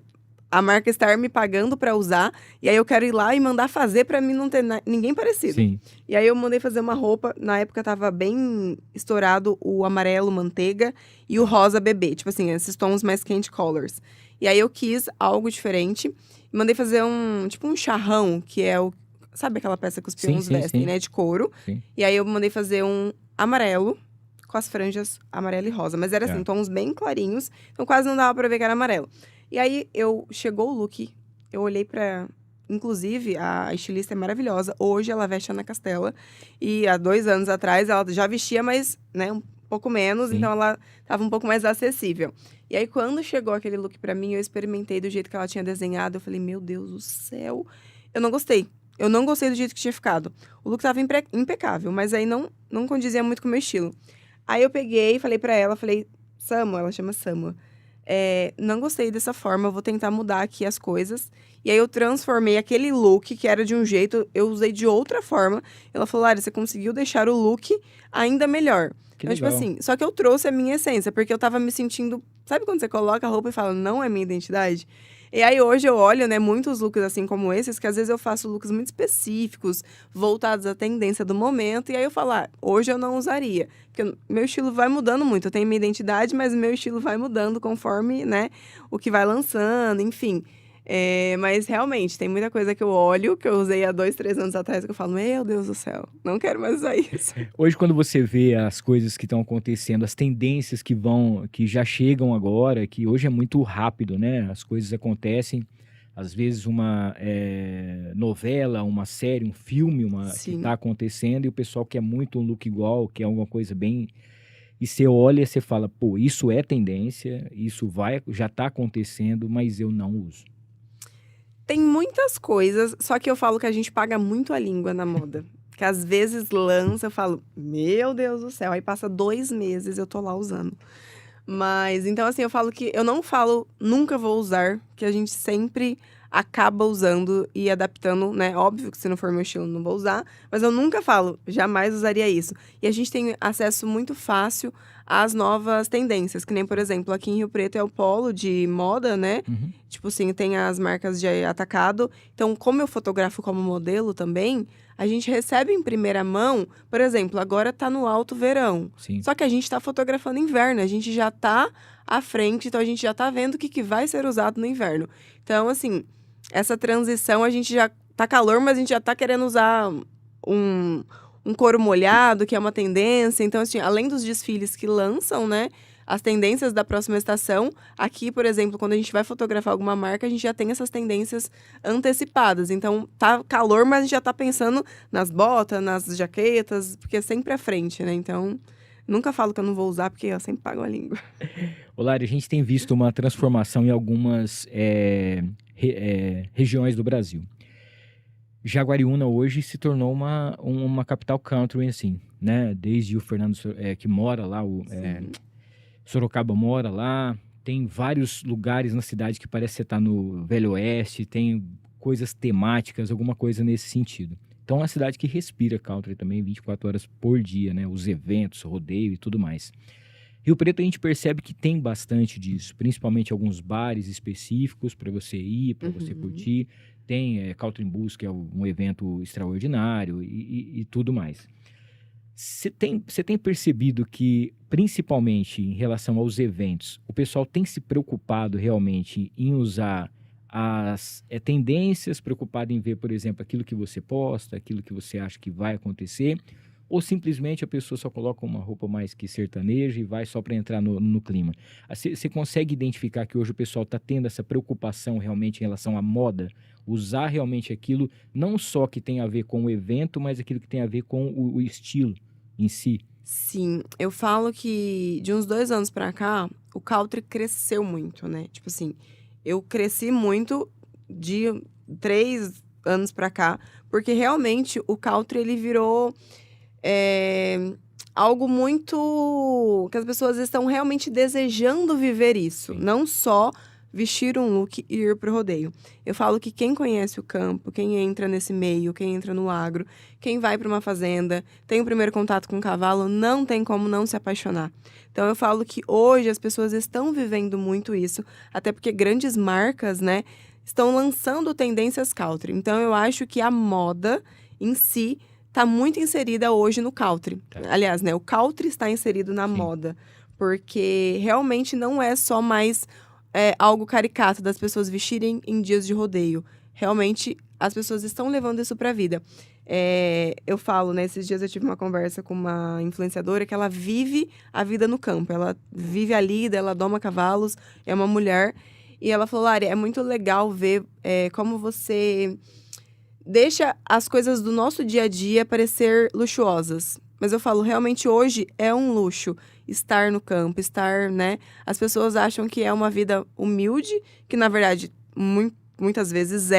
a marca estar me pagando para usar, e aí eu quero ir lá e mandar fazer para mim não ter ninguém parecido. Sim. E aí eu mandei fazer uma roupa, na época tava bem estourado o amarelo manteiga e o rosa bebê, tipo assim, esses tons mais candy colors. E aí eu quis algo diferente, e mandei fazer um charrão, que é o, sabe aquela peça que os peões vestem, né? De couro. Sim. E aí eu mandei fazer um amarelo com as franjas amarelo e rosa. Mas era assim, tons bem clarinhos. Então quase não dava pra ver que era amarelo. E aí chegou o look. Eu olhei pra... Inclusive, a estilista é maravilhosa. Hoje ela veste a Ana Castela. E há 2 anos atrás ela já vestia, mas, né, um pouco menos. Sim. Então ela tava um pouco mais acessível. E aí quando chegou aquele look pra mim, eu experimentei do jeito que ela tinha desenhado. Eu falei, meu Deus do céu. Eu não gostei. Eu não gostei do jeito que tinha ficado. O look tava impecável, mas aí não condizia muito com o meu estilo. Aí eu peguei e falei pra ela, Samuel, ela chama Samuel, não gostei dessa forma, eu vou tentar mudar aqui as coisas. E aí eu transformei aquele look, que era de um jeito, eu usei de outra forma. Ela falou, Lari, você conseguiu deixar o look ainda melhor. Então, tipo assim, só que eu trouxe a minha essência, porque eu tava me sentindo... Sabe quando você coloca a roupa e fala, não é minha identidade? E aí hoje eu olho, né, muitos looks assim como esses, que às vezes eu faço looks muito específicos, voltados à tendência do momento, e aí eu falo, hoje eu não usaria. Porque meu estilo vai mudando muito, eu tenho minha identidade, mas o meu estilo vai mudando conforme, né, o que vai lançando, enfim. Mas realmente, tem muita coisa que eu olho, que eu usei há 2, 3 anos atrás, que eu falo, meu Deus do céu, não quero mais usar isso. Hoje, quando você vê as coisas que estão acontecendo, as tendências que já chegam agora, que hoje é muito rápido, né? As coisas acontecem, às vezes uma novela, uma série, um filme, que está acontecendo, e o pessoal quer muito um look igual, quer alguma coisa bem... E você olha e você fala, pô, isso é tendência, isso já está acontecendo, mas eu não uso. Tem muitas coisas, só que eu falo que a gente paga muito a língua na moda. Que às vezes lança, eu falo, meu Deus do céu, aí passa 2 meses eu tô lá usando. Mas, então assim, eu falo que eu não falo nunca vou usar, que a gente sempre acaba usando e adaptando, né? Óbvio que se não for meu estilo, não vou usar, mas eu nunca falo, jamais usaria isso. E a gente tem acesso muito fácil às novas tendências, que nem, por exemplo, aqui em Rio Preto é o polo de moda, né? Uhum. Tipo assim, tem as marcas de atacado. Então, como eu fotografo como modelo também, a gente recebe em primeira mão, por exemplo, agora tá no alto verão. Sim. Só que a gente tá fotografando inverno, a gente já tá à frente, então a gente já tá vendo o que vai ser usado no inverno. Então, assim, essa transição, a gente já tá calor, mas a gente já tá querendo usar um couro molhado, que é uma tendência. Então, assim, além dos desfiles que lançam, né, as tendências da próxima estação, aqui, por exemplo, quando a gente vai fotografar alguma marca, a gente já tem essas tendências antecipadas. Então, tá calor, mas a gente já tá pensando nas botas, nas jaquetas, porque é sempre à frente, né? Então, nunca falo que eu não vou usar, porque eu sempre pago a língua. Ô, Lari, a gente tem visto uma transformação em algumas regiões do Brasil. Jaguariúna hoje se tornou uma capital country, assim, né? Desde o Fernando, que mora lá, Sorocaba mora lá, tem vários lugares na cidade que parece que você tá no Velho Oeste, tem coisas temáticas, alguma coisa nesse sentido. Então é uma cidade que respira country também 24 horas por dia, né? Os eventos, rodeio e tudo mais. Rio Preto a gente percebe que tem bastante disso, principalmente alguns bares específicos para você ir, para você curtir. Tem Country Bus, que é um evento extraordinário e tudo mais. Você tem percebido que, principalmente em relação aos eventos, o pessoal tem se preocupado realmente em usar as tendências, preocupado em ver, por exemplo, aquilo que você posta, aquilo que você acha que vai acontecer, ou simplesmente a pessoa só coloca uma roupa mais que sertaneja e vai só para entrar no clima? Você consegue identificar que hoje o pessoal está tendo essa preocupação realmente em relação à moda? Usar realmente aquilo, não só que tem a ver com o evento, mas aquilo que tem a ver com o estilo em si? Sim, eu falo que de uns 2 anos pra cá, o country cresceu muito, né? Tipo assim, eu cresci muito de 3 anos pra cá, porque realmente o country, ele virou algo muito... que as pessoas estão realmente desejando viver isso. Sim. Não só vestir um look e ir pro rodeio. Eu falo que quem conhece o campo, quem entra nesse meio, quem entra no agro, quem vai para uma fazenda, tem o primeiro contato com o cavalo, não tem como não se apaixonar. Então eu falo que hoje as pessoas estão vivendo muito isso, até porque grandes marcas, né, estão lançando tendências country. Então eu acho que a moda em si está muito inserida hoje no country. Aliás, né, o country está inserido na moda, porque realmente não é só mais algo caricato das pessoas vestirem em dias de rodeio. Realmente, as pessoas estão levando isso para a vida. Eu falo, né, esses dias eu tive uma conversa com uma influenciadora que ela vive a vida no campo. Ela vive a lida, ela doma cavalos, é uma mulher. E ela falou, Lari, é muito legal ver como você deixa as coisas do nosso dia a dia parecer luxuosas. Mas eu falo, realmente hoje é um luxo estar no campo, estar, né? As pessoas acham que é uma vida humilde, que na verdade muitas vezes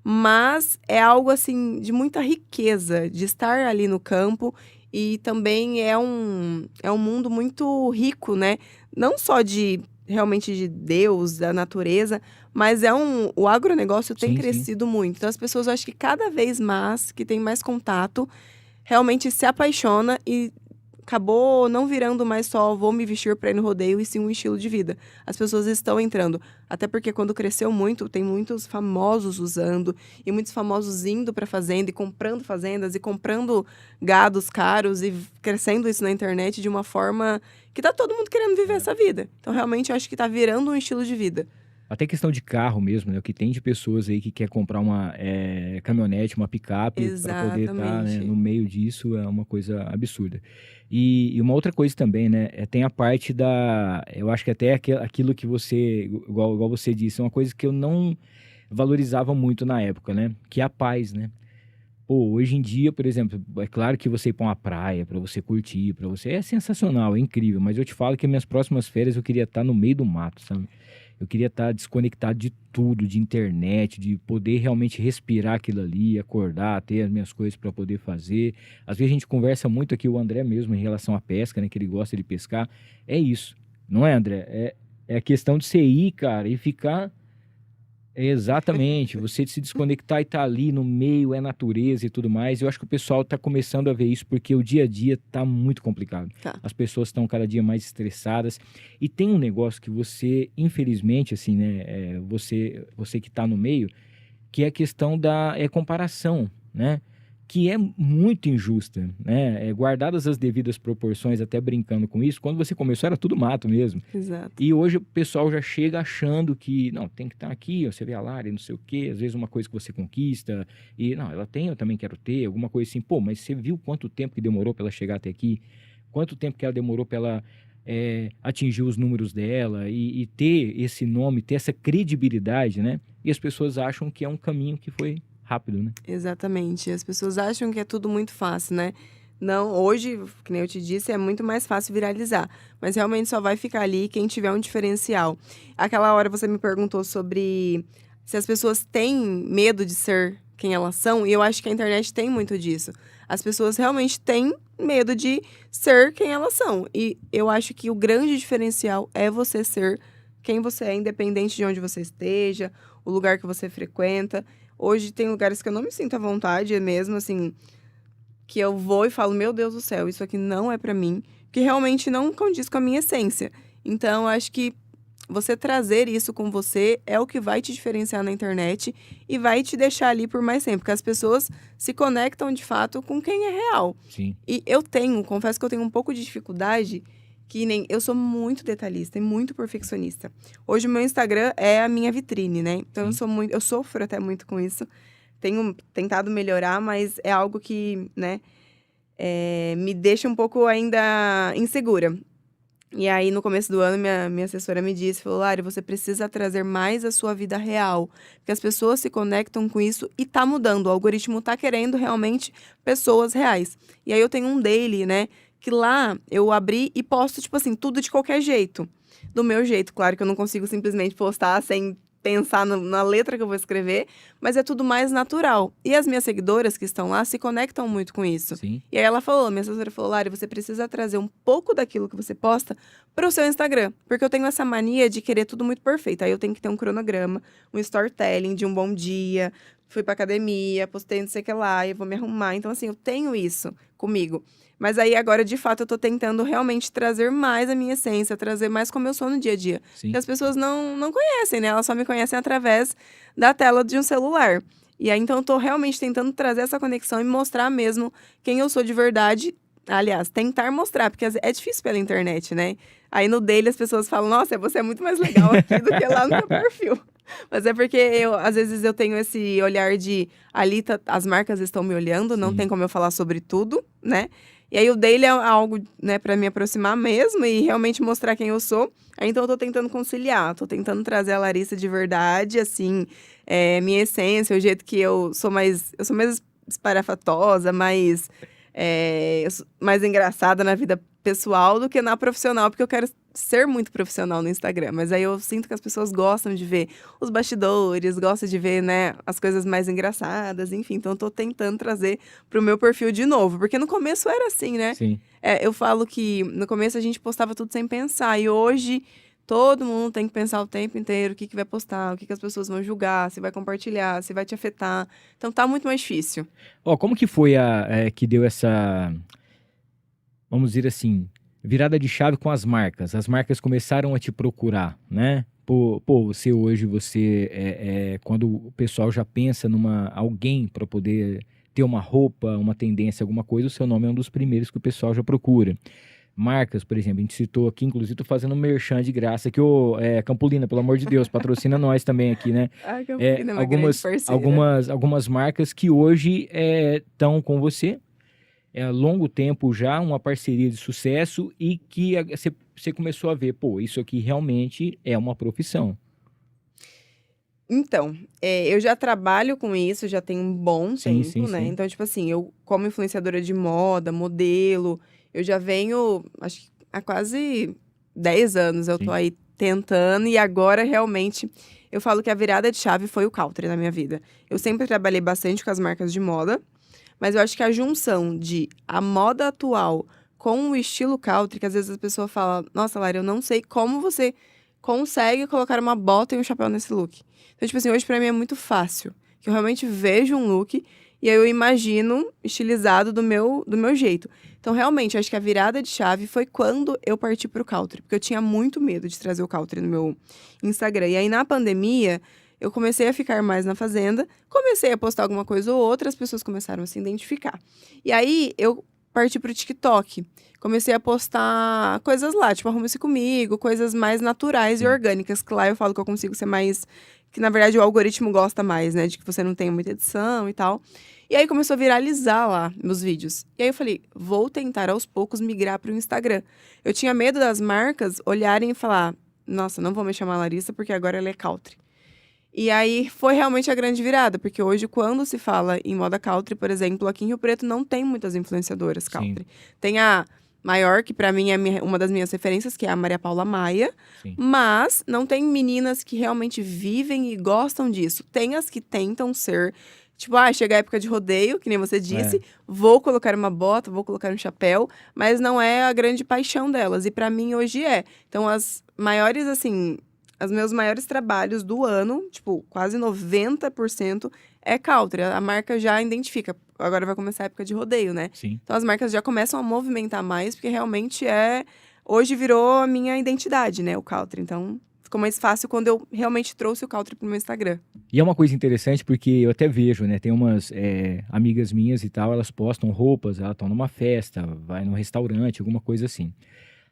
mas é algo assim de muita riqueza, de estar ali no campo. E também é um mundo muito rico, né? Não só realmente de Deus, da natureza, mas o agronegócio tem crescido muito. Então as pessoas, eu acho que cada vez mais, que tem mais contato, realmente se apaixona e acabou não virando mais só vou me vestir para ir no rodeio, e sim um estilo de vida. As pessoas estão entrando. Até porque quando cresceu muito, tem muitos famosos usando e muitos famosos indo para fazenda e comprando fazendas e comprando gados caros e crescendo isso na internet de uma forma que tá todo mundo querendo viver essa vida. Então, realmente, eu acho que tá virando um estilo de vida. Até questão de carro mesmo, né? O que tem de pessoas aí que quer comprar uma caminhonete, uma picape para poder estar, né, no meio disso, é uma coisa absurda. E uma outra coisa também, né? Tem a parte eu acho que até aquilo que você, igual você disse, é uma coisa que eu não valorizava muito na época, né? Que é a paz, né? Pô, hoje em dia, por exemplo, é claro que você ir pra uma praia, pra você curtir, pra você... É sensacional, é incrível, mas eu te falo que minhas próximas férias eu queria estar no meio do mato, sabe? Eu queria estar desconectado de tudo, de internet, de poder realmente respirar aquilo ali, acordar, ter as minhas coisas para poder fazer. Às vezes a gente conversa muito aqui, o André mesmo, em relação à pesca, né? Que ele gosta de pescar. É isso, não é, André? É a questão de você ir, cara, e ficar... Exatamente, você se desconectar e tá ali no meio, é natureza e tudo mais. Eu acho que o pessoal tá começando a ver isso porque o dia a dia tá muito complicado. Tá. As pessoas estão cada dia mais estressadas. E tem um negócio que você, infelizmente, assim, né, você que tá no meio, que é a questão da comparação, né? Que é muito injusta, né? Guardadas as devidas proporções, até brincando com isso, quando você começou era tudo mato mesmo. Exato. E hoje o pessoal já chega achando que, não, tem que estar aqui, ó, você vê a Lari, não sei o quê, às vezes uma coisa que você conquista, e não, ela tem, eu também quero ter, alguma coisa assim. Pô, mas você viu quanto tempo que demorou para ela chegar até aqui? Quanto tempo que ela demorou para ela atingir os números dela e ter esse nome, ter essa credibilidade, né? E as pessoas acham que é um caminho que foi rápido, né? Exatamente. As pessoas acham que é tudo muito fácil, né? Não, hoje, que nem eu te disse, é muito mais fácil viralizar. Mas realmente só vai ficar ali quem tiver um diferencial. Aquela hora você me perguntou sobre se as pessoas têm medo de ser quem elas são. E eu acho que a internet tem muito disso. As pessoas realmente têm medo de ser quem elas são. E eu acho que o grande diferencial é você ser quem você é, independente de onde você esteja, o lugar que você frequenta. Hoje tem lugares que eu não me sinto à vontade, é mesmo assim, que eu vou e falo, meu Deus do céu, isso aqui não é pra mim, que realmente não condiz com a minha essência. Então, eu acho que você trazer isso com você é o que vai te diferenciar na internet e vai te deixar ali por mais tempo, porque as pessoas se conectam de fato com quem é real. Sim. E confesso que eu tenho um pouco de dificuldade, que nem eu sou muito detalhista e muito perfeccionista. Hoje o meu Instagram é a minha vitrine, né? Então eu sofro até muito com isso. Tenho tentado melhorar, mas é algo que, né, me deixa um pouco ainda insegura. E aí, no começo do ano, minha assessora me disse, falou, Lari, você precisa trazer mais a sua vida real, porque as pessoas se conectam com isso e tá mudando, o algoritmo tá querendo realmente pessoas reais. E aí, eu tenho um daily, né, que lá eu abri e posto, tipo assim, tudo de qualquer jeito. Do meu jeito, claro que eu não consigo simplesmente postar sem pensar na letra que eu vou escrever, mas é tudo mais natural. E as minhas seguidoras que estão lá se conectam muito com isso. Sim. E aí minha assessora falou, Lari, você precisa trazer um pouco daquilo que você posta para o seu Instagram, porque eu tenho essa mania de querer tudo muito perfeito. Aí eu tenho que ter um cronograma, um storytelling de um bom dia, fui pra academia, postei não sei o que lá, eu vou me arrumar. Então, assim, eu tenho isso comigo. Mas aí, agora, de fato, eu tô tentando realmente trazer mais a minha essência, trazer mais como eu sou no dia a dia. Sim. Que as pessoas não conhecem, né? Elas só me conhecem através da tela de um celular. E aí, então, eu tô realmente tentando trazer essa conexão e mostrar mesmo quem eu sou de verdade. Aliás, tentar mostrar, porque é difícil pela internet, né? Aí, no daily, as pessoas falam, nossa, você é muito mais legal aqui do que lá no meu perfil. Mas é porque às vezes eu tenho esse olhar de ali as marcas estão me olhando, não tem como eu falar sobre tudo, né? E aí o daily é algo, né, para me aproximar mesmo e realmente mostrar quem eu sou. Aí então eu tô tentando conciliar, tô tentando trazer a Larissa de verdade, assim, minha essência, o jeito que eu sou mais espalhafatosa, mais engraçada na vida pessoal do que na profissional, porque eu quero ser muito profissional no Instagram, mas aí eu sinto que as pessoas gostam de ver os bastidores, gostam de ver, né, as coisas mais engraçadas, enfim, então eu tô tentando trazer pro meu perfil de novo, porque no começo era assim, né? Sim. Eu falo que no começo a gente postava tudo sem pensar, e hoje todo mundo tem que pensar o tempo inteiro o que vai postar, o que as pessoas vão julgar, se vai compartilhar, se vai te afetar, então tá muito mais difícil. Como que foi que deu essa, vamos dizer assim, virada de chave com as marcas? As marcas começaram a te procurar, né? Você hoje, quando o pessoal já pensa alguém para poder ter uma roupa, uma tendência, alguma coisa, o seu nome é um dos primeiros que o pessoal já procura. Marcas, por exemplo, a gente citou aqui, inclusive tô fazendo um merchan de graça aqui, Campolina, pelo amor de Deus, patrocina nós também aqui, né? Campolina é uma grande parceira. Algumas marcas que hoje estão com você, há longo tempo já, uma parceria de sucesso e que você começou a ver, isso aqui realmente é uma profissão. Então, eu já trabalho com isso, já tem um bom tempo, né? Sim. Então, tipo assim, eu como influenciadora de moda, modelo, eu já venho, acho que há quase 10 anos eu tô aí tentando e agora realmente eu falo que a virada de chave foi o country na minha vida. Eu sempre trabalhei bastante com as marcas de moda, mas eu acho que a junção de a moda atual com o estilo country, que às vezes a pessoa fala, nossa, Lara, eu não sei como você consegue colocar uma bota e um chapéu nesse look. Então, tipo assim, hoje pra mim é muito fácil. Que eu realmente vejo um look e aí eu imagino estilizado do meu jeito. Então, realmente, acho que a virada de chave foi quando eu parti pro country. Porque eu tinha muito medo de trazer o country no meu Instagram. E aí, na pandemia, eu comecei a ficar mais na fazenda. Comecei a postar alguma coisa ou outra, as pessoas começaram a se identificar. E aí, eu parti pro TikTok. Comecei a postar coisas lá, tipo, arrume-se comigo, coisas mais naturais e orgânicas, que lá eu falo que eu consigo ser mais... Que, na verdade, o algoritmo gosta mais, né? De que você não tem muita edição e tal. E aí, começou a viralizar lá meus vídeos. E aí, eu falei, vou tentar, aos poucos, migrar pro Instagram. Eu tinha medo das marcas olharem e falar, nossa, não vou me chamar Larissa, porque agora ela é country. E aí, foi realmente a grande virada. Porque hoje, quando se fala em moda country, por exemplo, aqui em Rio Preto não tem muitas influenciadoras country. Tem a maior, que pra mim é uma das minhas referências, que é a Maria Paula Maia. Sim. Mas não tem meninas que realmente vivem e gostam disso. Tem as que tentam ser, tipo, chega a época de rodeio, que nem você disse, vou colocar uma bota, vou colocar um chapéu, mas não é a grande paixão delas. E pra mim hoje é. Então as maiores, assim, os meus maiores trabalhos do ano, tipo, quase 90% é country. A marca já identifica. Agora vai começar a época de rodeio, né? Sim. Então as marcas já começam a movimentar mais, porque realmente hoje virou a minha identidade, né? O country. Então ficou mais fácil quando eu realmente trouxe o country pro meu Instagram. E é uma coisa interessante porque eu até vejo, né? Tem umas amigas minhas e tal, elas postam roupas, elas estão numa festa, vai num restaurante, alguma coisa assim.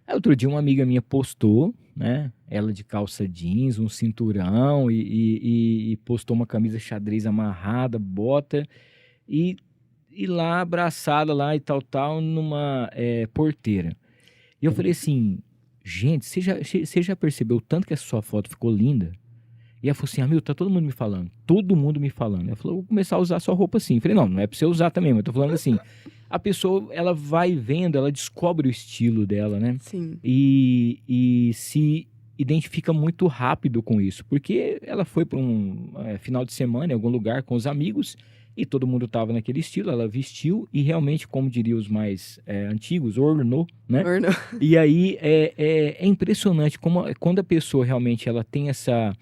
Aí outro dia uma amiga minha postou, né? Ela de calça jeans, um cinturão e postou uma camisa xadrez amarrada, bota e lá abraçada lá e tal, numa porteira. E eu falei assim, gente, você já percebeu o tanto que essa sua foto ficou linda? E ela falou assim, amigo, tá todo mundo me falando. Todo mundo me falando. Ela falou, eu vou começar a usar sua roupa assim. Eu falei, não é pra você usar também, mas eu tô falando assim. A pessoa, ela vai vendo, ela descobre o estilo dela, né? Sim. E se identifica muito rápido com isso. Porque ela foi para um final de semana em algum lugar com os amigos e todo mundo tava naquele estilo. Ela vestiu e realmente, como diriam os mais antigos, ornou, né? Ornou. E aí é impressionante como quando a pessoa realmente ela tem essa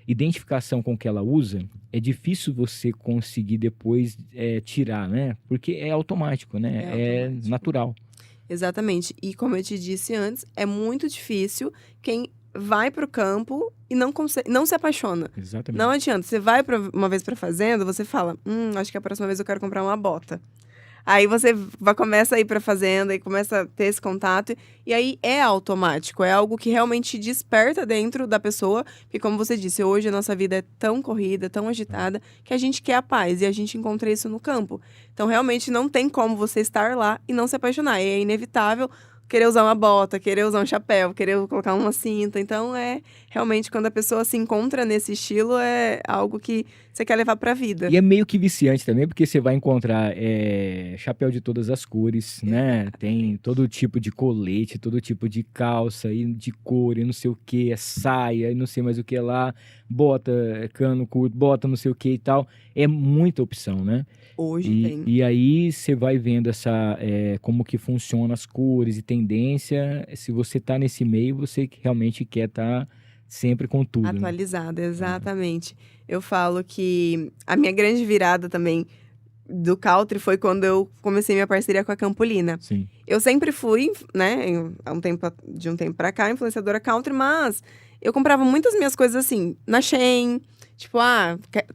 identificação com o que ela usa, é difícil você conseguir depois tirar, né? Porque é automático, né? É automático. natural. Exatamente. E como eu te disse antes, é muito difícil quem vai pro campo e não se apaixona. Exatamente. Não adianta. Você vai uma vez pra fazenda, você fala, acho que a próxima vez eu quero comprar uma bota. Aí você começa a ir pra fazenda e começa a ter esse contato. E aí é automático, é algo que realmente desperta dentro da pessoa. Porque como você disse, hoje a nossa vida é tão corrida, tão agitada, que a gente quer a paz. E a gente encontra isso no campo. Então realmente não tem como você estar lá e não se apaixonar. É inevitável querer usar uma bota, querer usar um chapéu, querer colocar uma cinta. Então, realmente, quando a pessoa se encontra nesse estilo, é algo que você quer levar pra vida. E é meio que viciante também, porque você vai encontrar chapéu de todas as cores, né? Tem todo tipo de colete, todo tipo de calça, e de cor, e não sei o que, saia, e não sei mais o que lá, bota cano curto, bota não sei o que e tal. É muita opção, né? Hoje tem. E aí você vai vendo como que funcionam as cores e tendência. Se você tá nesse meio, você realmente quer estar sempre com tudo. Atualizada, exatamente. Eu falo que a minha grande virada também do country foi quando eu comecei minha parceria com a Campolina. Sim. Eu sempre fui, né, de um tempo pra cá, influenciadora country, mas eu comprava muitas minhas coisas assim, na Shein. Tipo,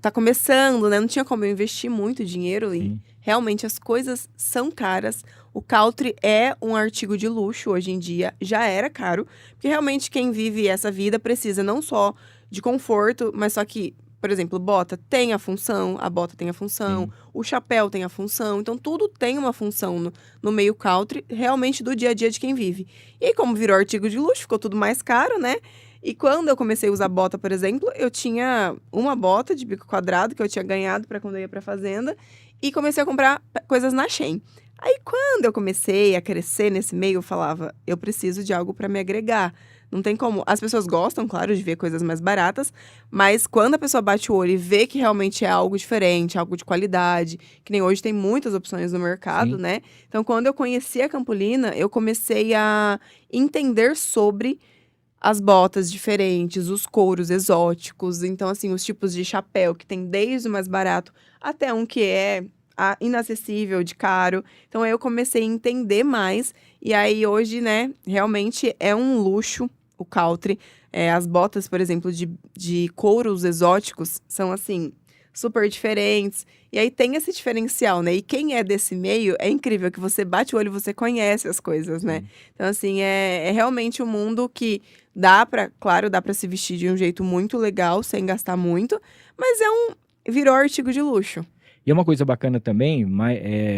tá começando, né? Não tinha como eu investir muito dinheiro e realmente as coisas são caras. O country é um artigo de luxo hoje em dia, já era caro, porque realmente quem vive essa vida precisa não só de conforto, mas só que, por exemplo, bota tem a função, a bota tem a função, o chapéu tem a função, então tudo tem uma função no meio country, realmente do dia a dia de quem vive. E aí, como virou artigo de luxo, ficou tudo mais caro, né? E quando eu comecei a usar bota, por exemplo, eu tinha uma bota de bico quadrado que eu tinha ganhado para quando eu ia para fazenda e comecei a comprar coisas na Shein. Aí quando eu comecei a crescer nesse meio, eu falava, eu preciso de algo para me agregar. Não tem como. As pessoas gostam, claro, de ver coisas mais baratas, mas quando a pessoa bate o olho e vê que realmente é algo diferente, algo de qualidade, que nem hoje tem muitas opções no mercado, né? Então, quando eu conheci a Campolina, eu comecei a entender sobre as botas diferentes, os couros exóticos, então, assim, os tipos de chapéu, que tem desde o mais barato até um que é inacessível, de caro. Então, aí eu comecei a entender mais, e aí hoje, né, realmente é um luxo o country. As botas, por exemplo, de couros exóticos são, assim, super diferentes. E aí tem esse diferencial, né? E quem é desse meio, é incrível que você bate o olho e você conhece as coisas, né? Então, assim, é realmente um mundo que dá pra se vestir de um jeito muito legal, sem gastar muito, mas virou artigo de luxo. E é uma coisa bacana também,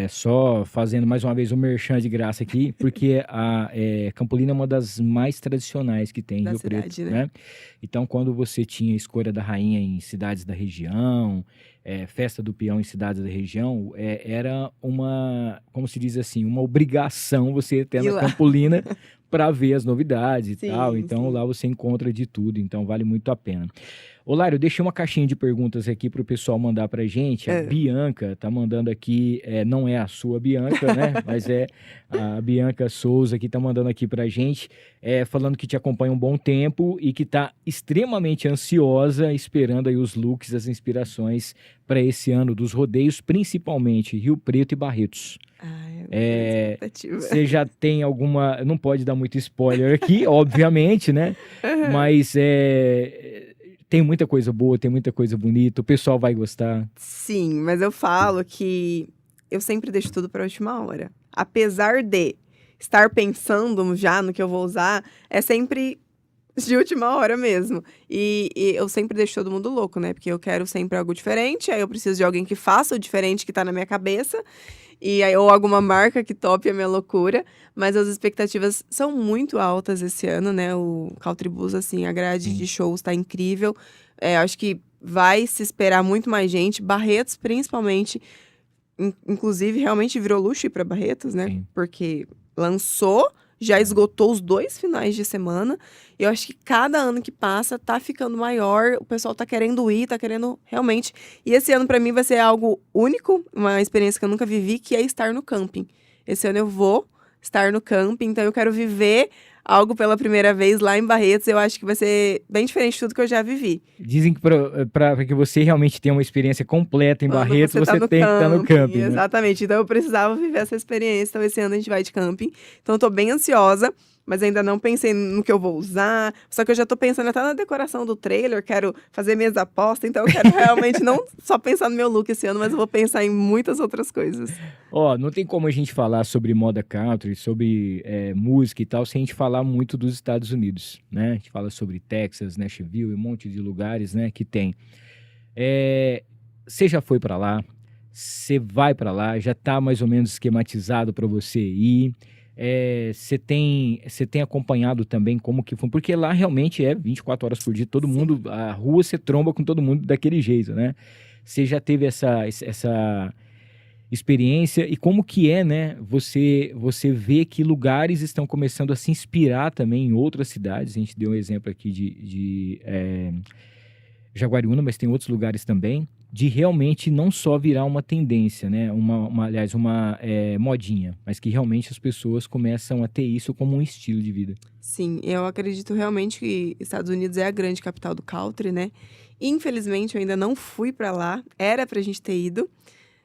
só fazendo mais uma vez um merchan de graça aqui, porque a Campolina é uma das mais tradicionais que tem em Rio Preto, né? Então, quando você tinha escolha da rainha em cidades da região, festa do peão em cidades da região, era uma, como se diz assim, uma obrigação você ter na Campolina para ver as novidades e tal. Então, lá você encontra de tudo, então vale muito a pena. Lari, eu deixei uma caixinha de perguntas aqui pro pessoal mandar pra gente. A Bianca tá mandando aqui, não é a sua Bianca, né? Mas é a Bianca Souza que tá mandando aqui pra gente, falando que te acompanha um bom tempo e que tá extremamente ansiosa, esperando aí os looks, as inspirações para esse ano dos rodeios, principalmente Rio Preto e Barretos. Você já tem alguma... Não pode dar muito spoiler aqui, obviamente, né? Mas tem muita coisa boa, tem muita coisa bonita, o pessoal vai gostar. Sim, mas eu falo que eu sempre deixo tudo para a última hora. Apesar de estar pensando já no que eu vou usar, é sempre de última hora mesmo. E eu sempre deixo todo mundo louco, né? Porque eu quero sempre algo diferente, aí eu preciso de alguém que faça o diferente que tá na minha cabeça, e aí, ou alguma marca que tope a minha loucura. Mas as expectativas são muito altas esse ano, né? O Country Blues, assim, a grade de shows tá incrível. Acho que vai se esperar muito mais gente. Barretos, principalmente, inclusive, realmente virou luxo ir pra Barretos, né? Sim. Porque lançou, já esgotou os 2 finais de semana. E eu acho que cada ano que passa tá ficando maior. O pessoal tá querendo ir, tá querendo realmente. E esse ano pra mim vai ser algo único, uma experiência que eu nunca vivi, que é estar no camping. Esse ano eu vou estar no camping, então eu quero viver algo pela primeira vez lá em Barretos. Eu acho que vai ser bem diferente de tudo que eu já vivi. Dizem que para que você realmente tenha uma experiência completa em Barretos, você tem que estar no camping, né? Exatamente. Então eu precisava viver essa experiência. Então esse ano a gente vai de camping. Então eu tô bem ansiosa, mas ainda não pensei no que eu vou usar. Só que eu já tô pensando até na decoração do trailer, quero fazer minhas apostas, então eu quero realmente não só pensar no meu look esse ano, mas eu vou pensar em muitas outras coisas. Não tem como a gente falar sobre moda country, sobre música e tal, sem a gente falar muito dos Estados Unidos, né? A gente fala sobre Texas, Nashville e um monte de lugares, né, que tem. Você já foi para lá? Você vai para lá? Já tá mais ou menos esquematizado para você ir? Você tem acompanhado também como que foi? Porque lá realmente 24 horas por dia, todo mundo, a rua você tromba com todo mundo daquele jeito, né? Você já teve essa experiência e como que né? Você vê que lugares estão começando a se inspirar também em outras cidades. A gente deu um exemplo aqui de Jaguariúna, mas tem outros lugares também, de realmente não só virar uma tendência, né? Aliás, uma modinha, mas que realmente as pessoas começam a ter isso como um estilo de vida. Sim, eu acredito realmente que Estados Unidos é a grande capital do country, né? Infelizmente, eu ainda não fui para lá, era pra gente ter ido.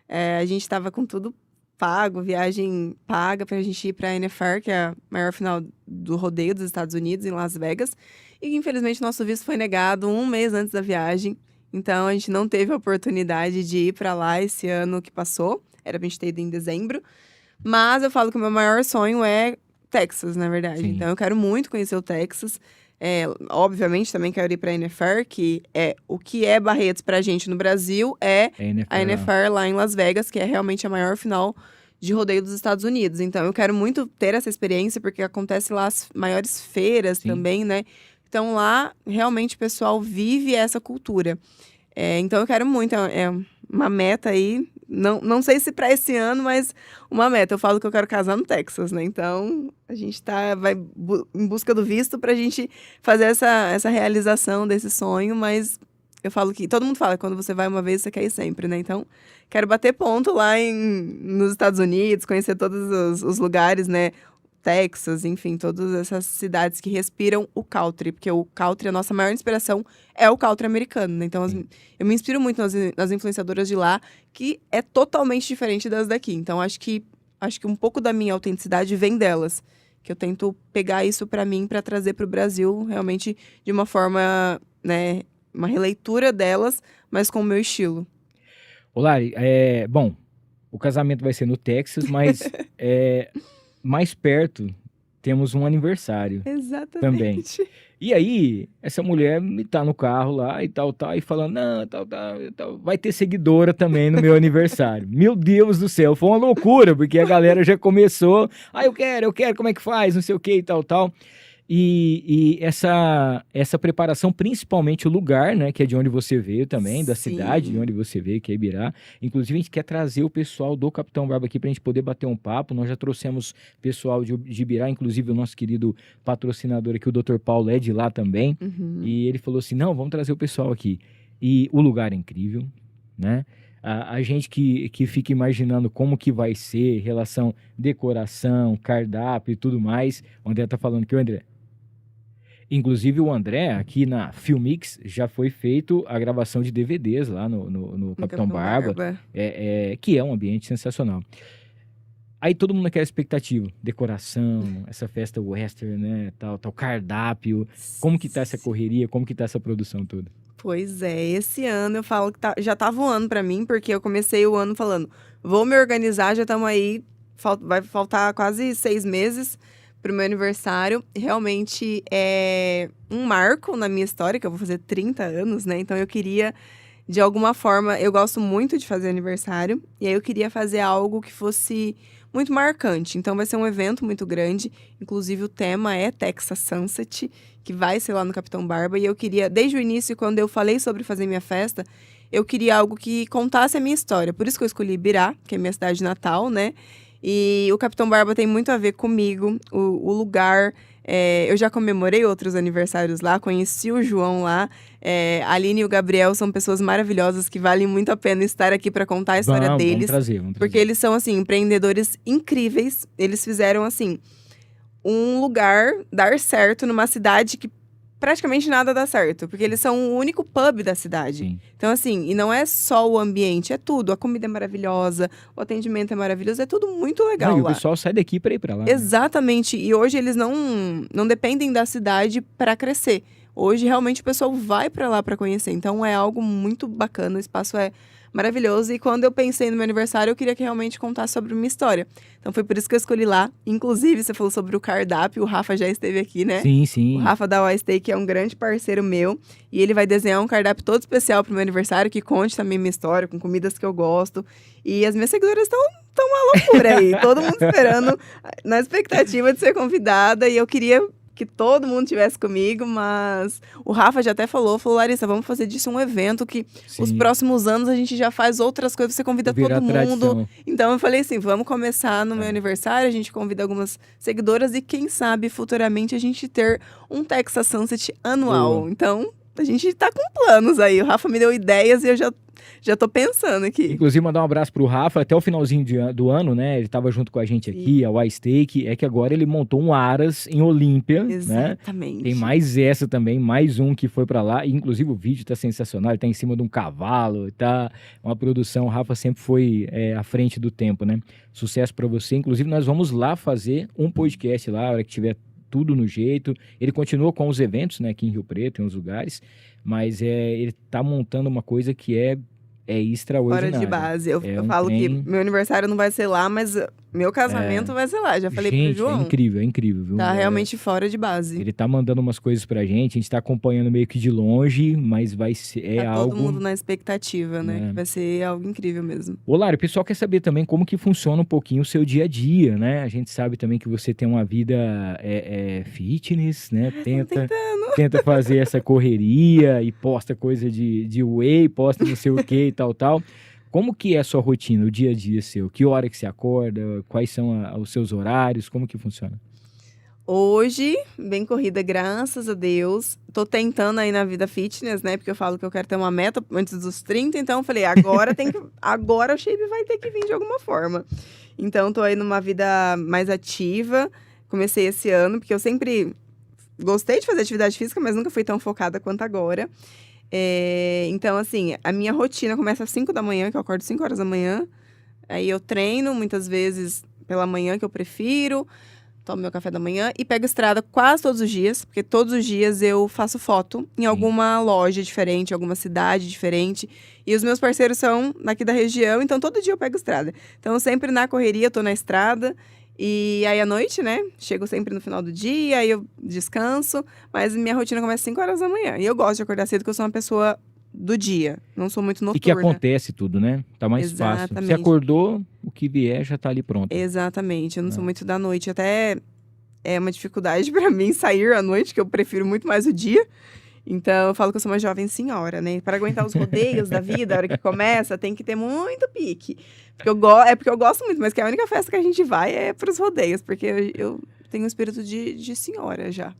A gente estava com tudo pago, viagem paga pra gente ir pra NFR, que é a maior final do rodeio dos Estados Unidos, em Las Vegas. E infelizmente nosso visto foi negado 1 mês antes da viagem. Então a gente não teve a oportunidade de ir pra lá esse ano que passou. Era pra gente ter ido em dezembro. Mas eu falo que o meu maior sonho é Texas, na verdade. Sim. Então eu quero muito conhecer o Texas. Obviamente também quero ir pra NFR, que é o que é Barretos pra gente no Brasil, a NFR lá em Las Vegas, que é realmente a maior final de rodeio dos Estados Unidos. Então eu quero muito ter essa experiência, porque acontece lá as maiores feiras também, né? Então lá realmente o pessoal vive essa cultura. Então eu quero muito, uma meta aí, não sei se para esse ano, mas uma meta. Eu falo que eu quero casar no Texas, né? Então a gente vai em busca do visto pra gente fazer essa realização desse sonho, mas eu falo que todo mundo fala, quando você vai uma vez, você quer ir sempre, né? Então quero bater ponto lá nos Estados Unidos, conhecer todos os lugares, né? Texas, enfim, todas essas cidades que respiram o country, porque o country, a nossa maior inspiração é o country americano, né? Então, eu me inspiro muito nas influenciadoras de lá, que é totalmente diferente das daqui. Então, acho que um pouco da minha autenticidade vem delas, que eu tento pegar isso pra mim, pra trazer pro Brasil, realmente, de uma forma, né, uma releitura delas, mas com o meu estilo. Lari, bom, o casamento vai ser no Texas, mas... mais perto, temos um aniversário. Exatamente. Também. E aí, essa mulher tá no carro lá e tal, e falando, não, tal, vai ter seguidora também no meu aniversário. Meu Deus do céu, foi uma loucura, porque a galera já começou, eu quero, como é que faz, não sei o que e tal. E essa preparação, principalmente o lugar, né, que é de onde você veio também, da Sim. cidade de onde você veio, que é Ibirá. Inclusive, a gente quer trazer o pessoal do Capitão Barba aqui para a gente poder bater um papo. Nós já trouxemos pessoal de Ibirá, inclusive o nosso querido patrocinador aqui, o Dr. Paulo, é de lá também. E ele falou assim, não, vamos trazer o pessoal aqui. E o lugar é incrível, né? A gente que fica imaginando como que vai ser, relação decoração, cardápio e tudo mais. O André tá falando que o André... Inclusive o André, aqui na Filmix, já foi feito a gravação de DVDs lá no Capitão Barba. Que é um ambiente sensacional. Aí todo mundo naquela expectativa, decoração, essa festa western, né, tal, cardápio. Como que tá essa correria, como que tá essa produção toda? Pois é, esse ano eu falo que já tá voando pra mim, porque eu comecei o ano falando, vou me organizar, já estamos aí, vai faltar quase 6 meses pro meu aniversário. Realmente é um marco na minha história, que eu vou fazer 30 anos, né? Então eu queria, de alguma forma, eu gosto muito de fazer aniversário, e aí eu queria fazer algo que fosse muito marcante. Então vai ser um evento muito grande, inclusive o tema é Texas Sunset, que vai ser lá no Capitão Barba, e eu queria, desde o início, quando eu falei sobre fazer minha festa, eu queria algo que contasse a minha história. Por isso que eu escolhi Ibirá, que é minha cidade natal, né? E o Capitão Barba tem muito a ver comigo, o lugar. Eu já comemorei outros aniversários lá, conheci o João lá. A Aline e o Gabriel são pessoas maravilhosas que valem muito a pena estar aqui para contar a história deles. Vamos trazer. Porque eles são, assim, empreendedores incríveis. Eles fizeram, assim, um lugar dar certo numa cidade que praticamente nada dá certo. Porque eles são o único pub da cidade. Sim. Então, assim, e não é só o ambiente, é tudo. A comida é maravilhosa, o atendimento é maravilhoso, é tudo muito legal E lá. o pessoal sai daqui para ir para lá. Né? Exatamente. E hoje eles não dependem da cidade para crescer. Hoje, realmente, o pessoal vai para lá para conhecer. Então, é algo muito bacana. O espaço é maravilhoso. E quando eu pensei no meu aniversário, eu queria que realmente contasse sobre uma história. Então, foi por isso que eu escolhi lá. Inclusive, você falou sobre o cardápio. O Rafa já esteve aqui, né? Sim, sim. O Rafa da Hawaii Steak é um grande parceiro meu. E ele vai desenhar um cardápio todo especial pro meu aniversário, que conte também minha história, com comidas que eu gosto. E as minhas seguidoras estão uma loucura aí. Todo mundo esperando, na expectativa de ser convidada. E eu queria que todo mundo estivesse comigo, mas o Rafa já até falou, Larissa, vamos fazer disso um evento que os próximos anos a gente já faz outras coisas, você convida todo mundo. Tradição. Então eu falei assim, vamos começar no meu aniversário, a gente convida algumas seguidoras e quem sabe futuramente a gente ter um Texas Sunset anual. Então a gente tá com planos aí, o Rafa me deu ideias e eu já tô pensando aqui. Inclusive, mandar um abraço pro Rafa, até o finalzinho do ano, né? Ele tava junto com a gente aqui, a Hawaii Steak. É que agora ele montou um Aras em Olímpia, exatamente, né? Tem mais essa também, mais um que foi pra lá. E, inclusive, o vídeo tá sensacional, ele tá em cima de um cavalo, tá uma produção. O Rafa sempre foi à frente do tempo, né? Sucesso pra você. Inclusive, nós vamos lá fazer um podcast lá, a hora que tiver tudo no jeito. Ele continua com os eventos, né? Aqui em Rio Preto, em uns lugares. Mas ele tá montando uma coisa que é extraordinário. Fora de base. Eu falo que meu aniversário não vai ser lá, mas meu casamento vai ser lá. Já falei pro João. É incrível, viu? Tá realmente fora de base. Ele tá mandando umas coisas pra gente, a gente tá acompanhando meio que de longe, mas vai ser tá algo... todo mundo na expectativa, né? Que vai ser algo incrível mesmo. Ô, Lari, o pessoal quer saber também como que funciona um pouquinho o seu dia a dia, né? A gente sabe também que você tem uma vida fitness, né? Tenta fazer essa correria e posta coisa de whey, posta não sei o que e tal. Como que é a sua rotina, o dia a dia seu? Que hora que você acorda? Quais são os seus horários? Como que funciona? Hoje, bem corrida, graças a Deus. Tô tentando aí na vida fitness, né? Porque eu falo que eu quero ter uma meta antes dos 30. Então, eu falei, agora o shape vai ter que vir de alguma forma. Então, tô aí numa vida mais ativa. Comecei esse ano, porque eu sempre gostei de fazer atividade física, mas nunca fui tão focada quanto agora. Então, assim, a minha rotina começa às 5 da manhã, que eu acordo 5 horas da manhã. Aí eu treino, muitas vezes pela manhã, que eu prefiro. Tomo meu café da manhã e pego estrada quase todos os dias. Porque todos os dias eu faço foto em alguma loja diferente, alguma cidade diferente. E os meus parceiros são daqui da região, então todo dia eu pego estrada. Então, sempre na correria, eu tô na estrada. E aí, à noite, né? Chego sempre no final do dia, aí eu descanso. Mas minha rotina começa às 5 horas da manhã. E eu gosto de acordar cedo, porque eu sou uma pessoa do dia. Não sou muito noturna. E que acontece tudo, né? Tá mais fácil. Você acordou, o que vier já tá ali pronto. Exatamente. Eu não sou muito da noite. Até é uma dificuldade pra mim sair à noite, que eu prefiro muito mais o dia. Então, eu falo que eu sou uma jovem senhora, né? Para aguentar os rodeios da vida, a hora que começa, tem que ter muito pique. Porque eu gosto muito, mas que a única festa que a gente vai é pros rodeios, porque eu tenho um espírito de senhora já.